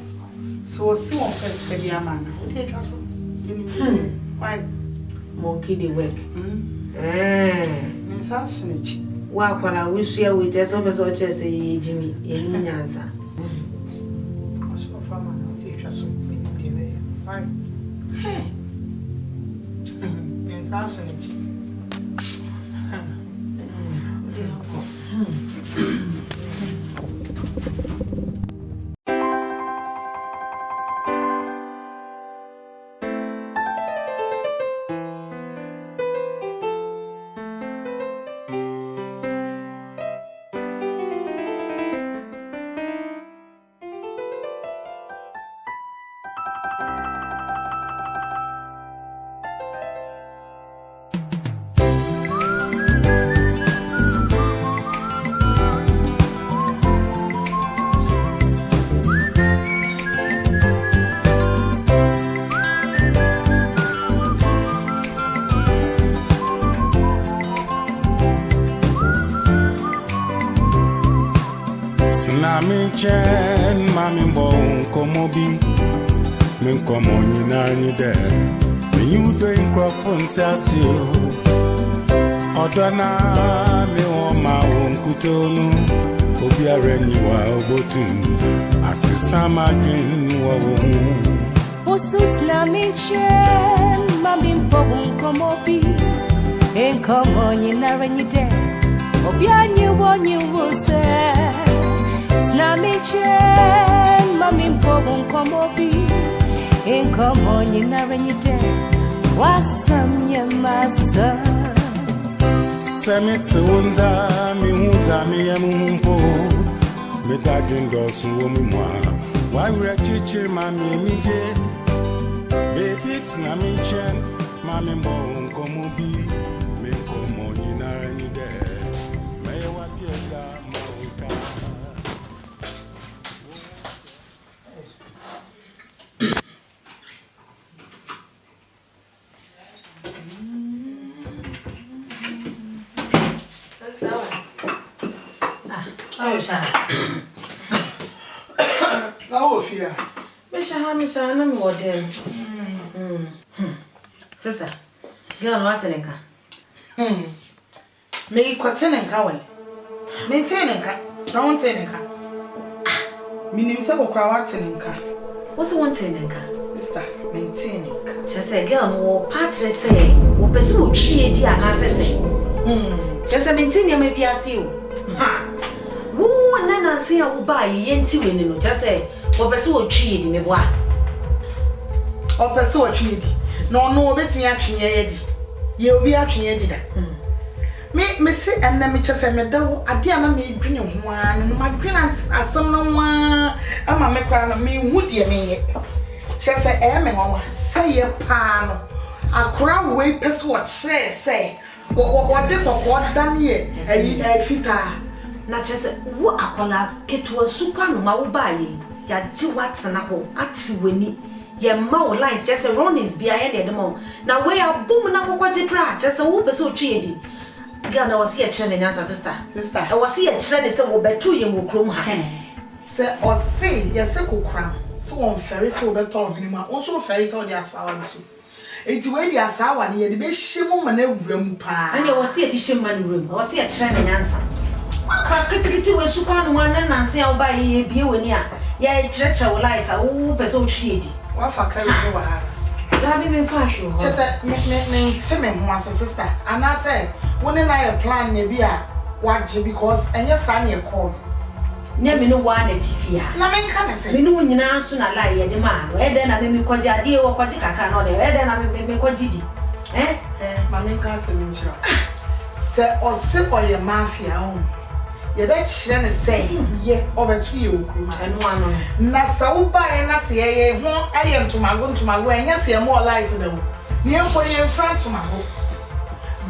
Speaker 4: So, still on first, baby, a man. Okay, just why?
Speaker 1: Monkey, the work.
Speaker 4: Miss Asante.
Speaker 1: Wow, when I wish you would just over so just say, Jimmy, in answer.
Speaker 4: Also, for man, they just why? Hey, Miss Asante.
Speaker 2: Chen mami bon komobi min komo nyina ni de me you doing crofon tasio odona me o ma won kutonu obi arani wa obotu asisama twin wo wo
Speaker 10: Osut na mi chen mami bon komobi en komo nyina ni de obi anyi wo se Snami chen mami mpobon komobi inkomo nyina renyite wasam nyemasa
Speaker 2: Semit unza mi hunza mi yemumpo me dadin dosu wo mi mwa wa wure chichi mami mije baby snami chen mami mbon komobi me komo nyina renyite me wa pieza mauta
Speaker 4: Fear.
Speaker 1: Sister, girl, what's in a
Speaker 4: Me cotton and cowan. Maintain a car. Don't take a car. Meaning several crowds in car. What's the one thing in car? Sister, maintaining.
Speaker 1: Just a girl more patches say, or pursue tree, dear, as I say. Just a maintain maybe I see you. Woo, and then I see I will buy yenty winning, just say. Or pursue a tree in the bois.
Speaker 4: Or pursue a tree. No, bet me actually, Eddie. You'll be actually Eddie. Me say, and then me just say, Madame, I dear me bring you one, and my grants are some no one. I'm a macron, me would you mean? Just say, Emma, say a pan. A crowd way pess what say. What different what done here? A fita.
Speaker 1: Not just what I call a get to a super no buy. Ya ji Watson apple, ati weni. Ye mau lines just a runnings behind the mall. Now where a boom now what you bra, just a whoop so treaty. Girl, I was here training answer, sister. I was here training some by 2 young chrome hand.
Speaker 4: Say or say, yes, a cook crown. So on ferry so better him also ferry so the sour. It's where the sour near the best shimmer and room pa.
Speaker 1: And you was here the shimmer room, I was here training answer. Critically was super one and say I'll buy a beer when ya. Yeah, church of lies are all so treaty.
Speaker 4: What for carry you?
Speaker 1: Let me fashion.
Speaker 4: Just me, Timmy, my sister. And I say, when I plan maybe watch because and your son you call.
Speaker 1: Never know one at Tifia. Lamin can say, we know you now soon a lie at the man. Where then I may call your dear or Kojika cannot, where then I may make Kojidi. Mammy can't say, say or sit or your mafia home.
Speaker 4: ye be chire ne say ye obetu ye okruma
Speaker 1: eno ano
Speaker 4: na sa wo ba ye na se ye ho ayem tomago enya se ye more life na wo ne enko ye front tomago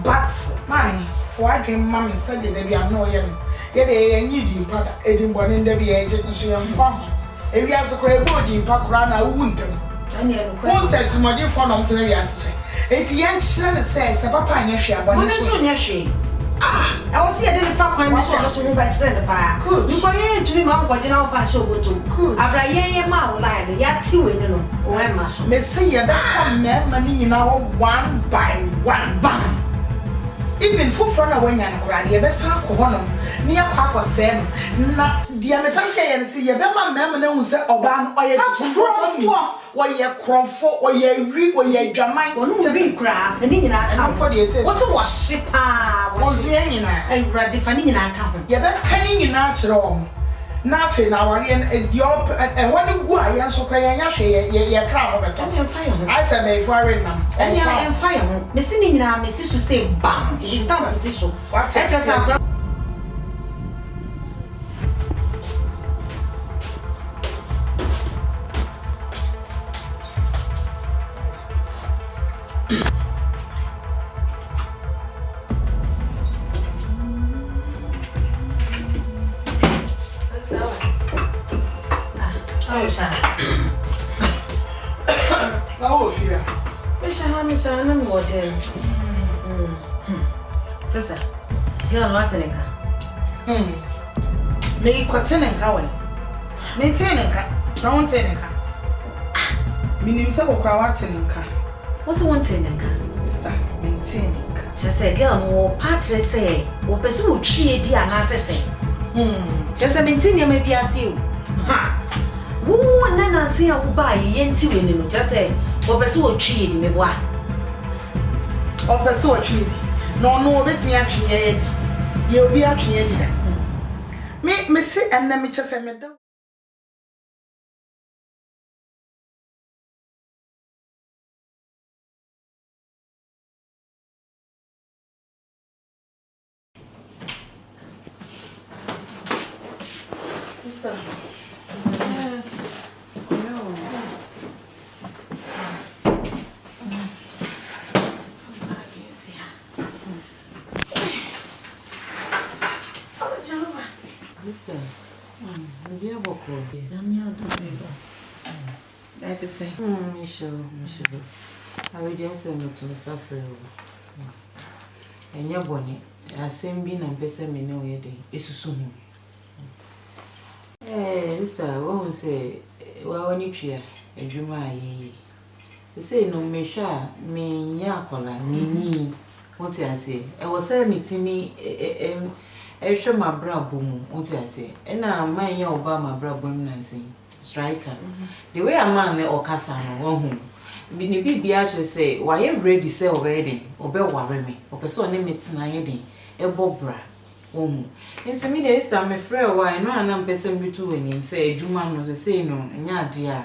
Speaker 4: but man for I dream mommy said that be am no ye no ye de ye nyidi pada edimbo ne nda bi ye je nso ye mfa ho ewi asokra e bodi mpakora na wo wuntem
Speaker 1: ani eno
Speaker 4: kwa set modi for no mtene wi asche enti ye nchire ne say se papa anya hwe abone
Speaker 1: so nya hwe I was here to fuck when I so by trend pa. You go here to be mom go na fa show go to. Abra ye ma line ya ti we no. O e ma so.
Speaker 4: Me say ye be come men mani nyina ho one by one bam. Even for na wanya na kura ye be san ko honom. Ni akwa se no. Na dia me pese ye say ye be ma men na hu se oba no oye tutu. Oye krofo oye ri oye dwaman.
Speaker 1: Onu bi kra. Ni nyina aka.
Speaker 4: Ko de say.
Speaker 1: Wo so wo shipa.
Speaker 4: Wo ye nyina.
Speaker 1: Ai brade fa ni nyina aka ho.
Speaker 4: Ye be kan nyina kire wo. Na afi na ware e diop e honi gu a ye nso kra ye nya hwe ye kra ho beto.
Speaker 1: Ani emfa ye ho.
Speaker 4: I say me fare nam.
Speaker 1: Ani emfa ye ho. Me si ni nyina me si so say bam. It is time to see so.
Speaker 4: What's it?
Speaker 1: Sister, girl, what's in ka?
Speaker 4: Me kwatene nka we. Me tene nka. Na won tene nka. Me nim se kokra watene nka.
Speaker 1: What's one tene nka?
Speaker 4: Sister, me tene nka.
Speaker 1: Just say girl, no patre say, wo pese wo twie di ana sese. Just say me tene me bia se o. Ha. Wo na se a wo ba ye nti we ni no. Just say wo pese wo twie di me boa.
Speaker 4: O pese wo twie di. No betimi atwe ye di. Ye obi atwe ye di da. Me se enna me chese me da. Sister. Yes. No.
Speaker 5: Mister, maybe I will call you.
Speaker 1: That's the same.
Speaker 5: Michelle. I will just send you to suffer. And your bonnet, I send being and person me no way. It's soon. Mister, I won't say, well, when you cheer, and you may say no, Misha, me yakola, me. What I say? I was saying me to me, show my bra boom, what I say. And now my young Obama bra boom Nancy striker. The way a man or Cassano, home. Be actually say, why you ready say already, or bell worry me, or person name it's Nayedi, a bobra. And to me, this time, a frail why no and person between him say, Juman was the same, no, ya dear.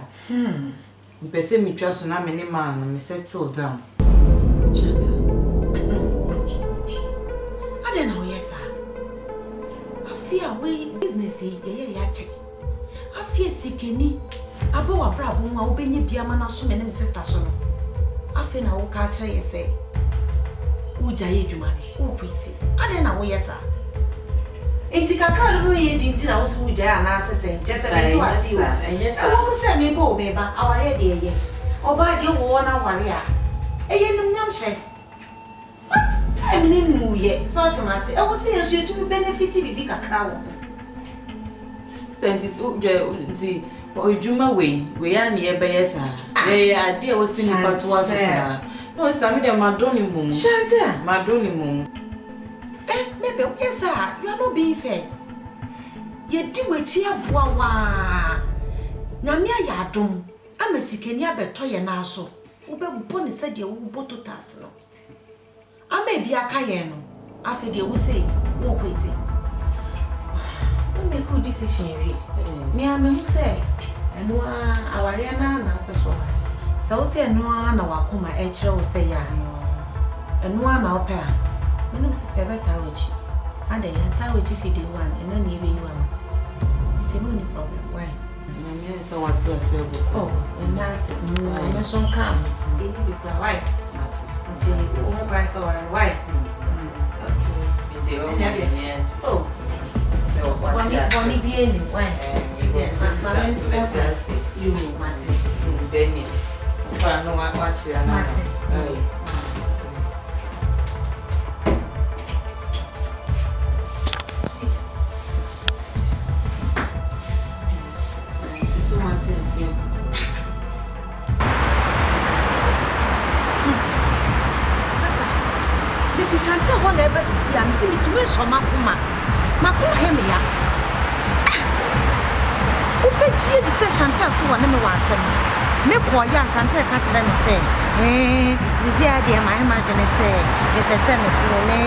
Speaker 5: Person me trust and I'm any man, and me settle down.
Speaker 1: Shut up. I don't know, yes, sir. I fear we business, yeah, check. I fear sickeny. I bow a brab who will be near Biamana so many sister son. I fear I will catch her, say. Uja, you money, oh, pretty. I don't know, yes, sir. Ain't it a crowd of me, didn't I was Uja and answer, just a bit to us, and yes, I won't send me go, maybe our idea, or by your one warrior. A young shame. What time in New Year? So to myself, I was saying you to benefit with a crowd.
Speaker 5: Stand is the Juma way, we are near Bayesa. They are dear was singing about was no, it's time with a Madonna moon. Shanta, Madonna moon.
Speaker 1: Maybe, yes, sir, you are not being fair. You do a cheer, boa. Namia Yadum, I'm a sickenia betoy and also. Ube Bonnie said you will go to Tassel. I may be a cayenne. After they will say, walk with it. Don't make good decision, me, I may say, and no, our Riana, now, person. So say no one, our coma, H. will say, and one our pair. My name is Sister Betawich. And then I will if you do one and then you will. It's no problem. Why?
Speaker 5: So what's your say?
Speaker 1: Oh, and that's I'm so calm. Why? Until all by so why? Okay. Oh. Bonnie bien, why? You, Martin.
Speaker 5: Jenny. I know what watch you, Martin. Sister Martin is here.
Speaker 12: Sister, if you shan't tell one ever see, I'm seeing to me, so Makuma him ya. Ope ji di se Chantel so wona me wansem. Me ko ya Chantel ka kire me se, dizi ade ma he ma dwene se, me pese me tene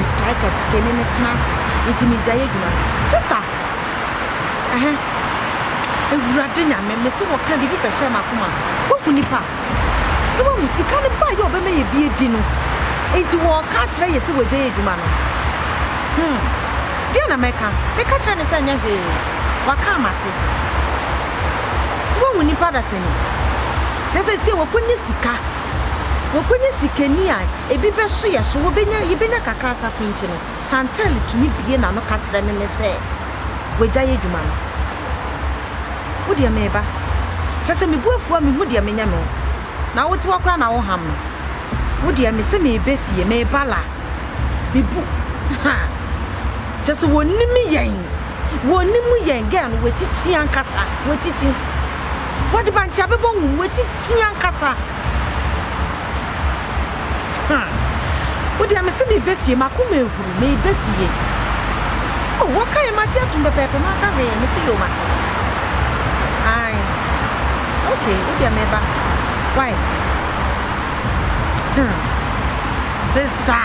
Speaker 12: strikers keni ne tnas, intimi jaye dwuma. Sister. Ewurade nya me so wo kan bibi pese Makuma. Wo kunipa. Se wo musika ne ba yo be me ye bi edi no. Enti wo ka kire ye se wo jaye dwuma no. Diana meka try ne sanya hwe waka mate so wo nipa da seni jese se wo konye sikani a ebi be so ye so wo benya kakrata finti no Chantel tumi bie na no ka kire ne se we jaye duma no wo dia meba jese me buafu a me hu dia menya no na wo ti wakra na wo ham no wo dia me se me be fie me bala me bu ha just woni mi yen gan wetiti ankasa wetiti wodi bancha be bon wetiti ankasa wodi am se me be fie Makuma ehuru me be fie oh waka e mati atumbe pepe maka we me se yo mati ai okay wodi am eba why sister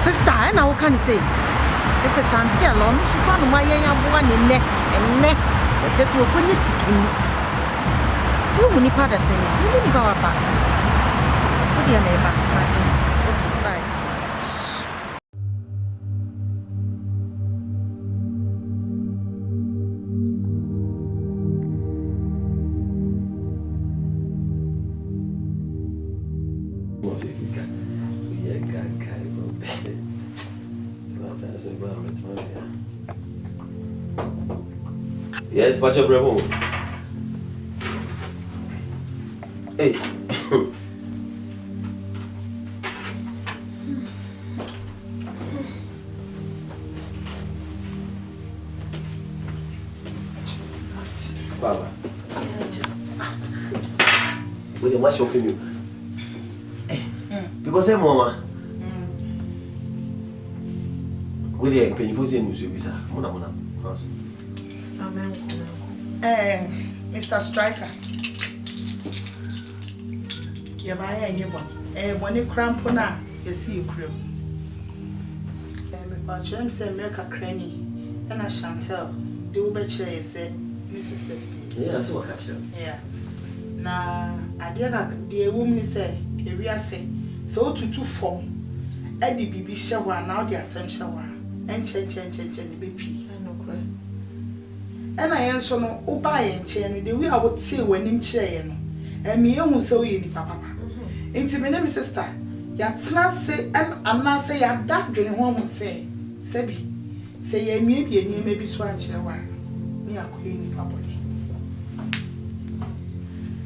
Speaker 12: sister, and I can say, just a Chantel on Sukan, my young one in neck and neck, but just what when you seeking. So many partners saying, you didn't go up. What do you neighbor, Martin? Okay, bye.
Speaker 11: Yes, what's your bravo? Hey. Baba. Wait, what's shocking you? Because hey, Mama. Wait, can you force him to visa? Mona.
Speaker 4: Mr. Striker. You buy a new one. When you cramp on her, you see you crew. But you say America Cranny and I Chantel. Do better, you say, Mrs. Tessie.
Speaker 11: Yeah, I saw a catcher.
Speaker 4: Yeah. Now, I dear woman say, area say, so to form. Eddie BB shower now the essential one. And change the baby. And I answer no, oh, buy and chain, the way I would say when in chair, and me almost so in papa. Into my name, sister. Yat's not say, and I'm not say, I'm that during home will say, Sebi, say, maybe a name may be swan chair one. Me are queen papa.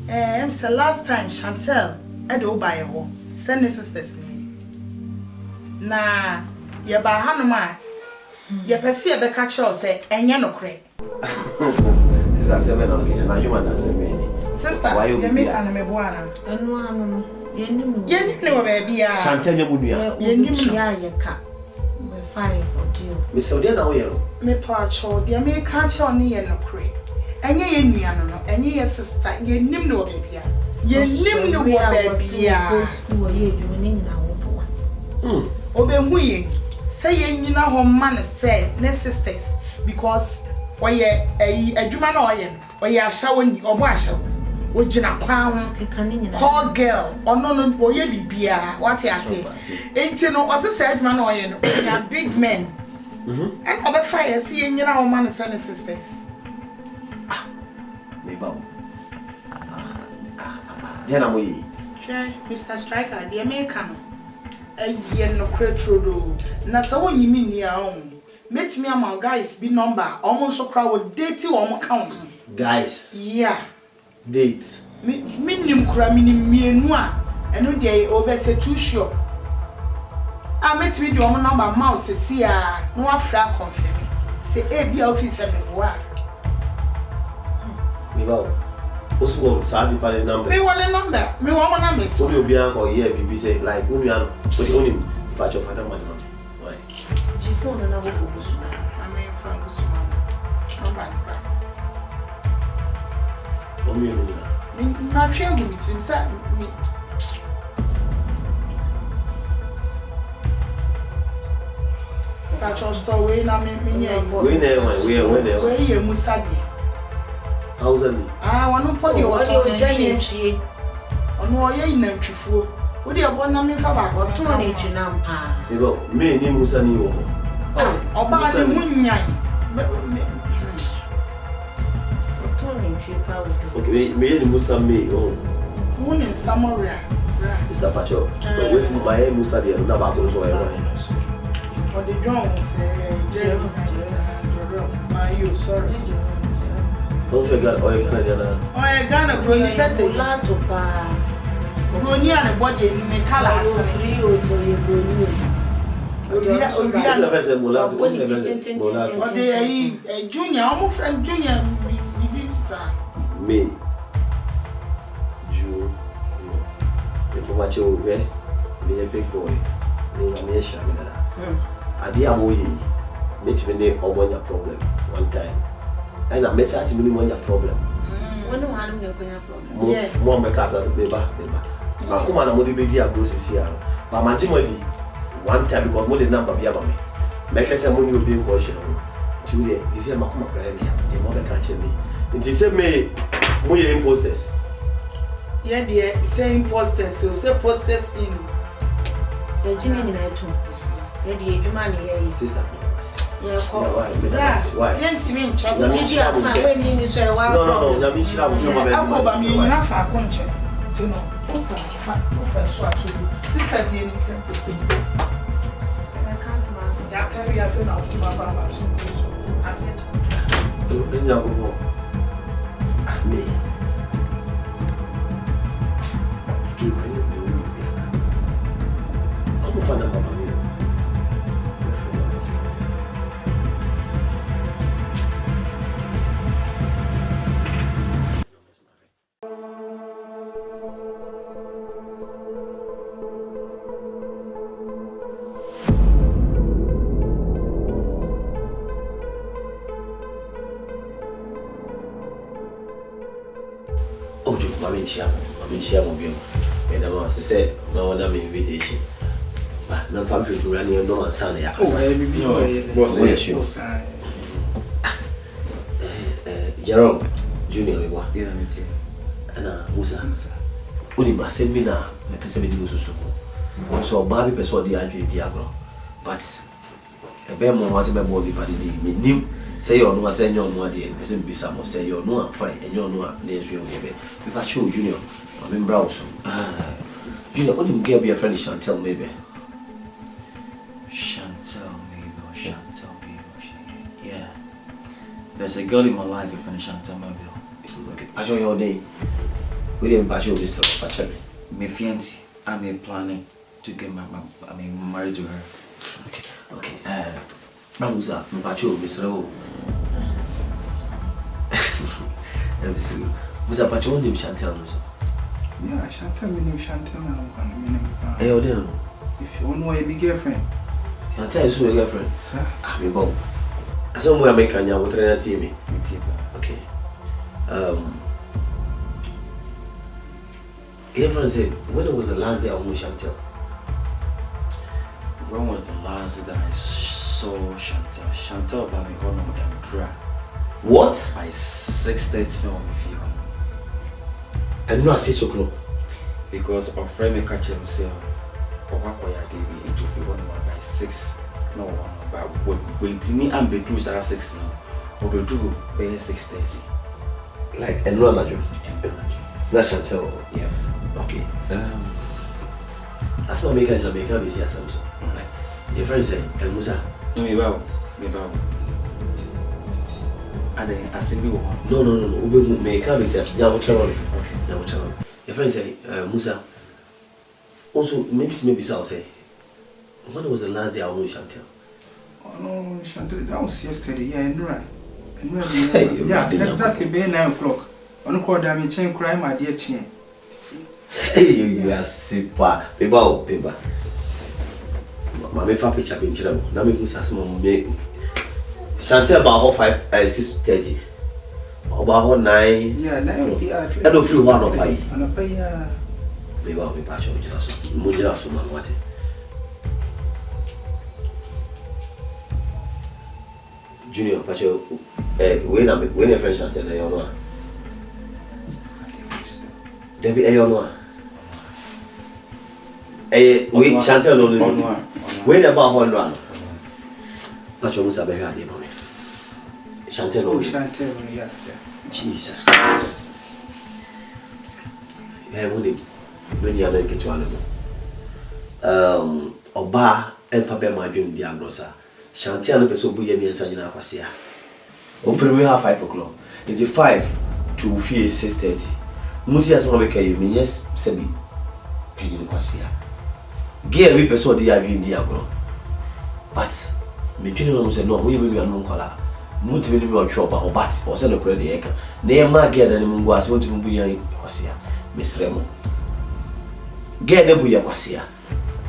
Speaker 4: It's the last time Chantel, I do buy a home. Send the sister's name. Nah, ya by Hanuma, ya perceive the catcher say, and ya no cray.
Speaker 11: Sister, 7 again, and you want to say,
Speaker 4: sister, why you make an amebuana?
Speaker 1: And one,
Speaker 4: you know, baby,
Speaker 11: Chantel,
Speaker 1: you cat. We're fine for you.
Speaker 11: Miss Odena,
Speaker 4: me parcho, the American choni and no cray. And ye knew, and ye sister, ye nim no baby. Ye nim no baby.
Speaker 1: Who are you doing now?
Speaker 4: Obey, saying you know how man say, ne sisters, because why a Juman oil, or ye are showing or wash. Ojina Crown, call girl, or no, or ye be what I say. 18 was a sad man or big men. And over fire, seeing your man and son and sisters.
Speaker 11: Then we.
Speaker 4: Mr. Striker, the American. A year no cretro. Nasa when you mean your own. Met me among guys be number almost so crowd date you on account.
Speaker 11: Guys.
Speaker 4: Yeah.
Speaker 11: Date.
Speaker 4: Minim kura minim mienua. Eno dey over say too sure. I met me the number mouse see no afra confirm. Say e bia office me boa.
Speaker 11: Me ba. Also go sabi pa the number.
Speaker 4: Me want a number. Me want my number.
Speaker 11: So you be anko here be say like unuan but only patch of father man. Why?
Speaker 4: Phone na go focus. I mean focus number.
Speaker 11: O me no.
Speaker 4: Me na train give me to say me. Patch store we na me near.
Speaker 11: We there
Speaker 4: we here Musadi.
Speaker 11: How's that?
Speaker 4: Wanu podi o
Speaker 1: Nantwie.
Speaker 4: Ono oye nantwifuo. Wo de ebo na me fa ba ko
Speaker 1: to na eji na mpa.
Speaker 11: Ebo me ni Musa ni wo.
Speaker 4: Oba ni munyan.
Speaker 11: Okay, me ni Musa me oh.
Speaker 4: Who in Samoria?
Speaker 11: Mr. Pacho. But with my Musa there na ba ko so e wa.
Speaker 4: For the drums Jerry. My you sorry.
Speaker 11: Don't forget oil Canadian.
Speaker 4: Oil Ghana brony pete.
Speaker 1: Lato pa.
Speaker 4: Brony and body me colors.
Speaker 1: Free o so ye brony.
Speaker 11: Oria na fese mulato.
Speaker 4: O de junior, almost friend junior sir.
Speaker 11: Me. Ju. Me ko wache o we. Me a big boy. Me na me sha me na. Ade amoyi. Me timi ne obonya problem one time. And I met at minimum problem.
Speaker 1: When no one will go problem.
Speaker 11: More because as a baby. I come on a motivate a grocery here. But my Jimmy one time because more than number be about me. Make us a money will be question. Today, this is my home crying here. The mother catching me. It is a me, more imposters.
Speaker 4: Yeah, dear, say imposters, so say posters in.
Speaker 1: The Jimmy in I too. Yeah, the man here.
Speaker 11: Sister.
Speaker 1: Yeah,
Speaker 11: why?
Speaker 4: Yenti me nchase.
Speaker 1: Gigi afa when you say why?
Speaker 11: No, na me shira mo so ma be.
Speaker 4: Akoba me nyina fa akonche. Tino. Opa fa, opa so atubi. Sister bi eni tempo. Ya carry afa na opa ba so. Aset.
Speaker 11: Enya go go. Me. Ki ba yo me. Como fa na mama me. I'm share with you. And I was to say, no one invitation. But no family to run no one son. Jerome Junior, and Musa. Only my seminar, my person so. So, Barbie persuaded the Andrew Diablo. But a bear was a body by the day. Say you no say you no dey person be some say you no fine and you no na you give if I show Junior I mean browse Junior what you get be a friend Chantel maybe
Speaker 6: Chantel maybe yeah there's a girl in my life if I Chantel maybe
Speaker 11: okay I show your name we didn't pass you Mr. Pachami
Speaker 6: my fiancé I'm planning to get married to her
Speaker 11: okay Mamuza, Mpacho, Mr. O. Musa Pacho, name Chantel.
Speaker 7: Yeah, Chantel, my name Chantel.
Speaker 11: Hey, Odell.
Speaker 7: If you want to be girlfriend,
Speaker 11: Chantel is your girlfriend.
Speaker 7: Sir,
Speaker 11: I'm about. Somewhere American, you will train at TV. Okay. Everyone said, when was the last day I was Chantel?
Speaker 6: When was the last day that I saw Chantel? Chantel by me on them dry.
Speaker 11: What?
Speaker 6: By 6:30 no if you come.
Speaker 11: And not 6 o'clock.
Speaker 6: Because of friend me catch him say Papa Koya gave me into 1 by 6. No, but when me and be do 6 now. Or be do by 6:30.
Speaker 11: Like and no Najo. That's Chantel.
Speaker 6: Yeah.
Speaker 11: Okay. As my make Jamaica be see Samson. Your friend say, Musa.
Speaker 6: Me ba. Ade asembi wo.
Speaker 11: No. Ube make be say ya wo chero. Okay. Ya wo chero. Your friend say, Musa. Also, maybe I'll say, when was the last day I knew Chantel?
Speaker 7: Oh no, Chantel, that was yesterday. Yeah, and right. Yeah, exactly. By 9 o'clock. On call damage chain crime, my dear chain.
Speaker 11: Hey, you are super. Paper. My fa picture in Chile. Now me Musa some make Chantel about 6:30. About 9.
Speaker 7: Yeah, 9. Yeah.
Speaker 11: I don't feel one of my.
Speaker 7: And pay
Speaker 11: Maybe I'll be patch on Jiraso. Mujiraso man, what? Junior Pacho, when a French until they are one. Debbie Ayonwa. We Chantel only when about 100. Pacho Musa Beha de Mommy. Chantel,
Speaker 7: Chantel, yeah.
Speaker 11: Jesus Christ. When you are going to get Oba and Papa my dream diagnosa. Chantel and Peso Buya and Sanina Quasia. Over we have 5 o'clock. It's 5 to 6:30. Mutias Mamaka, yes, Sebi. Paying Quasia. Gear we perso the diagno. But me general said, no, we will be a non color. Muti will shop or bats or sell a credit. Near my gear and Munguas want to be a Quasia. Miss Remo. Get the Buya Quasia.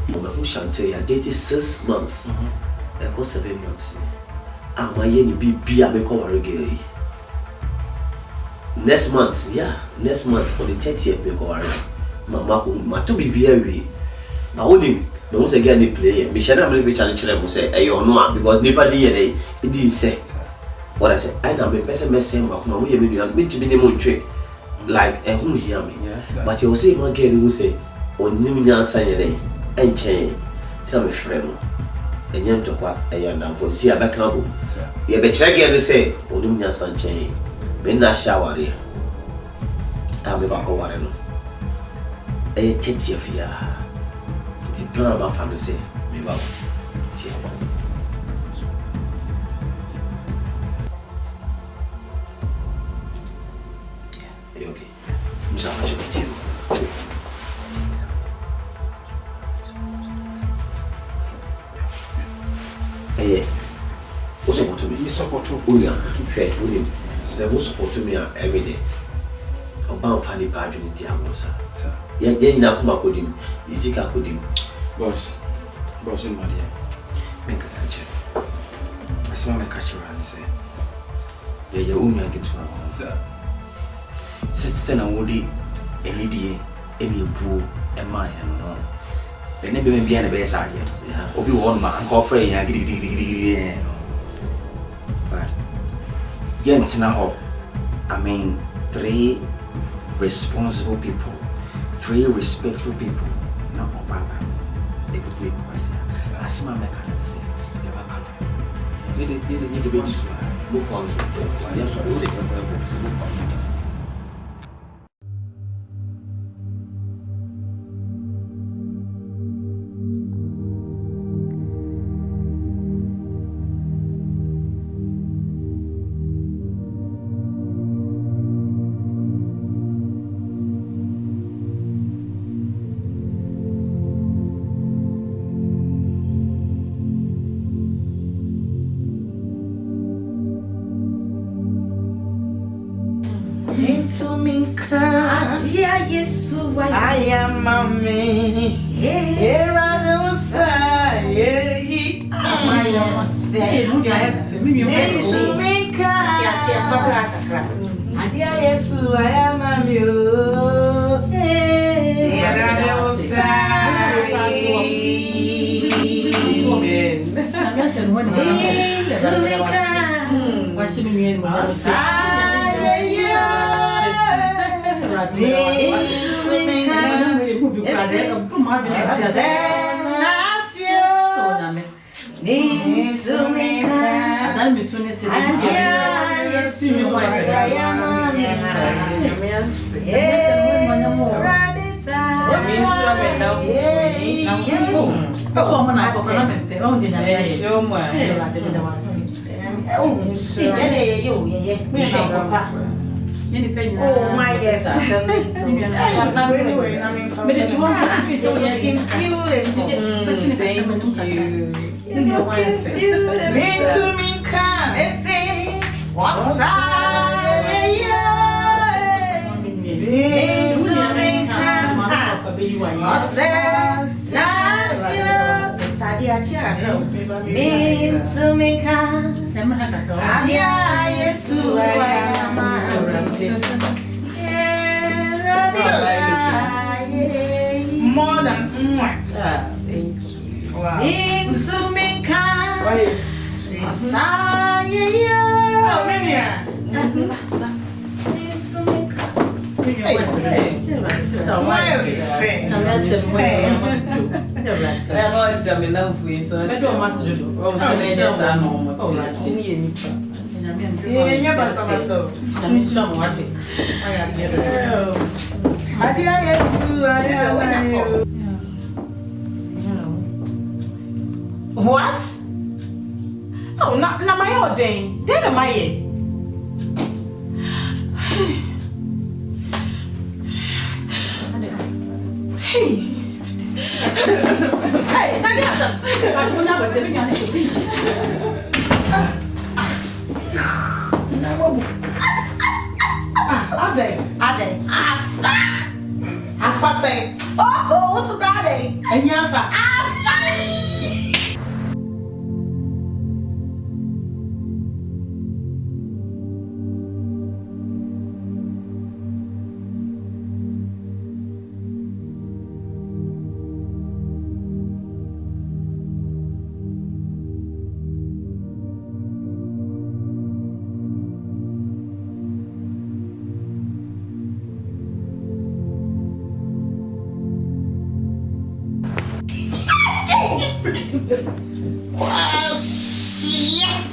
Speaker 11: Who Chantel, I dated 6 months. I got 7 months. And my yen be a become a regular. Next month, next month on the 30th, because my to be very. I would him. No one again the player. Michelle, I'm challenge them. Say, I don't know because nobody it didn't say. What I said, I know the person messing up. My way, to be the moon trick. Like, who hear me? But you say, my girl, who say, on Nimian Sunday, and chain. Tell me, friend. And young to quack a young man for Zia Bacabo. You be checking to say, on Nimian Sunshine. Been that shower here. I'll be back over and a titty of ya. The plan about family say, me about. Okay. Musa, I should be you. Hey, what's up to me?
Speaker 7: You support to
Speaker 11: me. They will support me every day. About funny bad in the Amosa. Yen Nakuma could him, Izika could him. Boss, in my dear, make a sanche. I saw my catcher and say, yeah, your own man get to her. Sister and Woody, a lady, any boo, and my and all. They never been behind a base idea. Obi one man, call Frey, and but Gentina, I mean, 3 responsible people, 3 respectful people, not Obama. They could be Quasia. As my mechanic say, never come. You can be this one. Move on to the yes, I will take your
Speaker 4: I am mommy. Here I don't say, I am mommy.
Speaker 12: Oh my yes.
Speaker 4: More than one.
Speaker 5: Thank you.
Speaker 4: Wow.
Speaker 12: Into me can.
Speaker 4: Why is sweet? Oh, Minia.
Speaker 12: Into me can.
Speaker 5: What? Oh, na my old day. Then am I? Hey, Naliasa. I will never tell you anything, please.
Speaker 4: Ade. Afa say.
Speaker 12: Oh, what's the brother?
Speaker 4: Enyafa.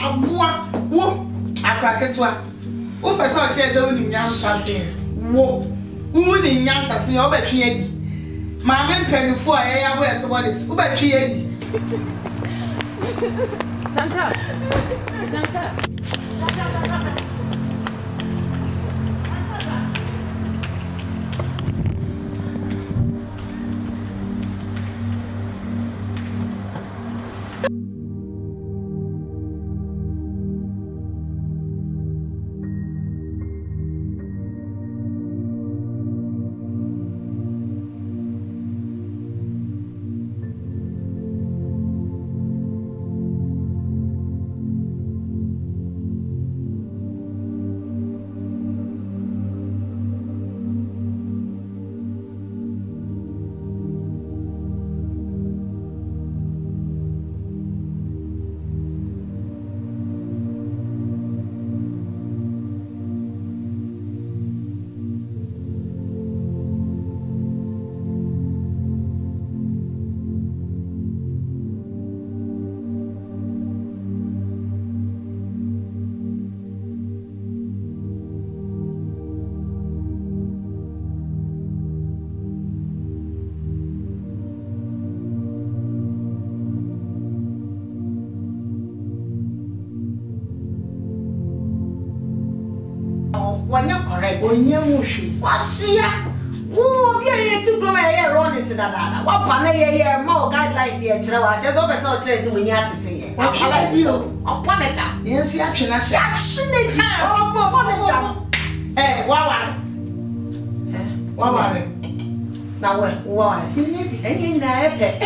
Speaker 4: Abua. Wo. Akraketwa. Wo pese o che se wo ni nyansa se. Wo. Wo ni nyansa se o betwe adi. Ma me mpanifo a ye ya bo eto body. Wo betwe adi.
Speaker 5: Santa.
Speaker 12: Wanya correct.
Speaker 4: Onye mushi.
Speaker 12: Washia. Wo bia ye ti gro ma ye run is dada. Wa pa na ye ma guidelines ye kire wa. Je so be so kire si woni atete ye.
Speaker 4: Wa kire di o.
Speaker 12: Opo ne da.
Speaker 4: Yes, ya twena sha.
Speaker 12: Action di. Opo ne da.
Speaker 4: Wa ware. Wa ware.
Speaker 12: Na we, wa ware. Enye na epe.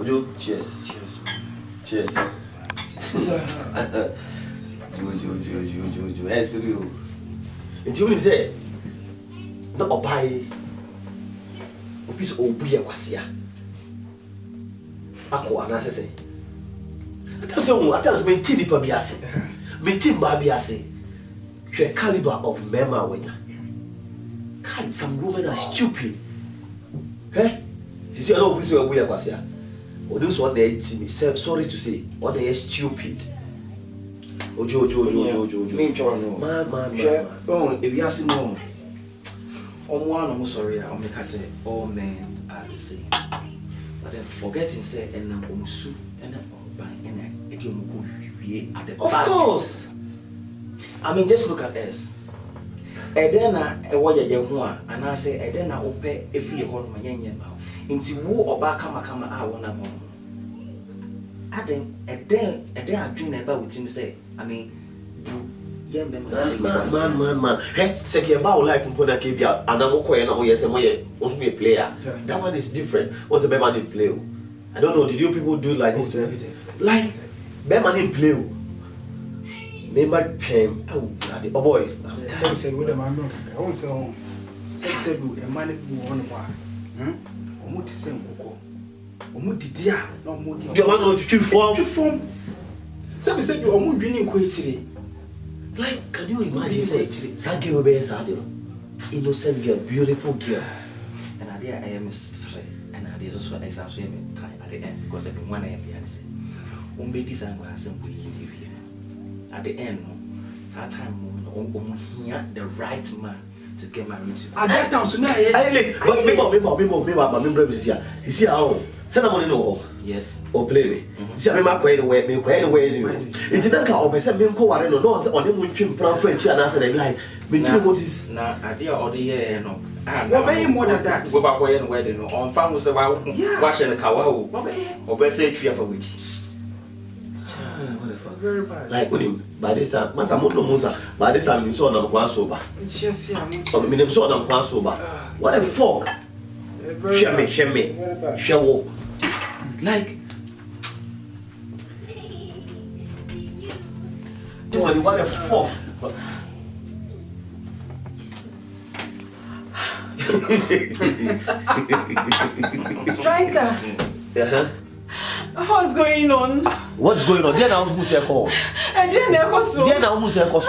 Speaker 11: Ojo, cheers. Cheers. Jo. Hey, serious. Nti woni say na obai office obuya kwasia. Akọ anasese. Atase maintain nipa bi ase. Maintain ba bi ase. Hwe caliber of mema wenya. Kai, some women are stupid. Eh? Sisi ana office obuya kwasia. Odi so na me sorry to say, what they are stupid. Ojo.
Speaker 6: Me nchoro no.
Speaker 11: Man.
Speaker 6: Oh, if you ask no. I'm sorry, I'll make say all men are the same. But then forgetting say and na omusu and na oba and na edi omuko wie at the back.
Speaker 11: Of course.
Speaker 6: I mean, just look at us. Eden na ewo yeje ho a ana say eden na ope efie ho no manyenye ma. Nti wo oba kama a wona mo. Aden eden adwin na ba wutim say I mean
Speaker 11: man. Hey, say about life from Pona Kibia and I'm okay now. Yes, also be a player. That one is different. What's the Beman in play? I don't know. Did you people do like this? Like Beman in play. Remember came oh boy.
Speaker 7: Some said with a man. I won't say home. Some said a man who won one. Omuti same koko. Omuti dia no mudi.
Speaker 11: You want to form?
Speaker 7: Some said you omu dwini ko echire.
Speaker 11: Like, can you imagine say Sanke will be sad, innocent girl, beautiful girl.
Speaker 6: And I dare I am straight and I did also exactly time at the end because every one I am here say umbe design was simple in at the end that time here the right man to get married to.
Speaker 7: At that time so now
Speaker 11: I live but me is here how send money no.
Speaker 6: Yes.
Speaker 11: Or play me. See, I'm not quite away. It's not how I said, Minko, I don't know, on him with him, French, and I said, like, between what is
Speaker 6: now, idea or the year, no.
Speaker 7: What may more than that?
Speaker 6: Go back away and wedding on farm was about washing the cow, or best say, tree for which.
Speaker 7: Very bad.
Speaker 11: Like with him by this time, Masamoto Musa, by this time, you saw them quite sober.
Speaker 7: Yes, yeah,
Speaker 11: I'm saw them quite sober. What a fuck! Shame me. Show. Like, what a fuck!
Speaker 10: Striker. What's going on?
Speaker 11: What's going on? Then I'm almost a call.
Speaker 10: I didn't know so.
Speaker 11: Then I'm almost a call.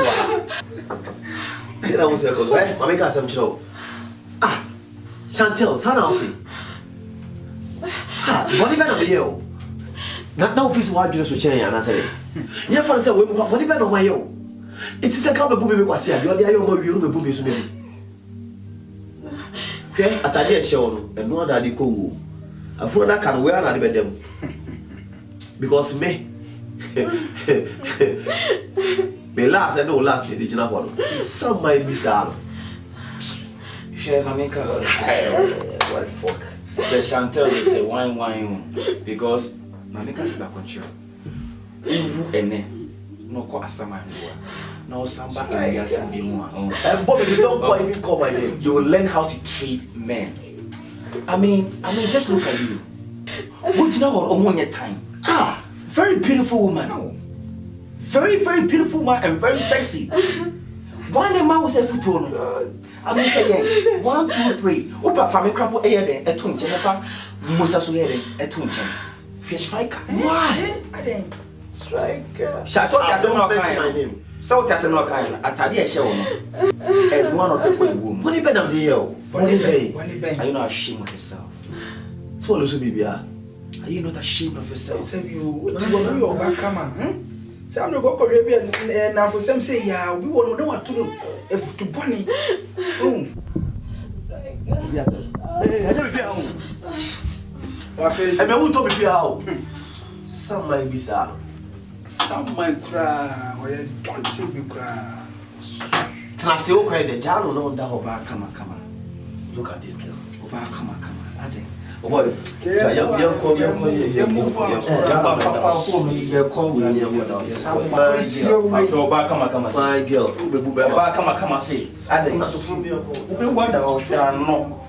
Speaker 11: Then I'm almost a call. Right? I make us some chill. Ah, Chantel, Sanalti. What even on the yo? Not now, office why do you switch and I say, you have say, what even on my yo? It is a couple of booby was here. You are the young booby to me. Okay, at a year show, and no other go. A friend I can wear and them. Because me, last and no last, the original one. Some might be sad.
Speaker 6: Share my makers.
Speaker 11: What fuck?
Speaker 6: Say Chantel they say wine because my makers back on you. Uvu ene no ko asama nwa. No samba area sindi mo.
Speaker 11: And Bobby, you don't even call my name.
Speaker 6: You will learn how to treat men. I mean just look at you. What you know on your time? Ah, very beautiful woman. Very beautiful woman and very sexy. One day man was a foot I mean, 1, 2, 3. Opa family crap air then a twin channel. Musa so here a twin channel. Fish striker.
Speaker 11: Why?
Speaker 10: Striker.
Speaker 11: Shut up, my name.
Speaker 6: So that's no kind. Atadi a show. And one of the women.
Speaker 11: What even of the year? What
Speaker 6: Are you not ashamed of yourself?
Speaker 11: So, Lucy Bibia.
Speaker 6: Are you not ashamed of yourself?
Speaker 7: Say you what you want to back come on. Say I'm not go Caribbean and now for some say yeah, we won't know what to do. If to bunny.
Speaker 11: Yes. Hey, I don't feel how. I mean, who told me feel how? Some might be sad.
Speaker 7: Some might cry or you don't you be cry.
Speaker 11: Can I say, okay, the child will know that Oba, come on. Look at this girl.
Speaker 6: Oba, come on.
Speaker 11: Oh boy, young call you.
Speaker 6: Fine girl. Say, I didn't know to prove you. Wonder, no.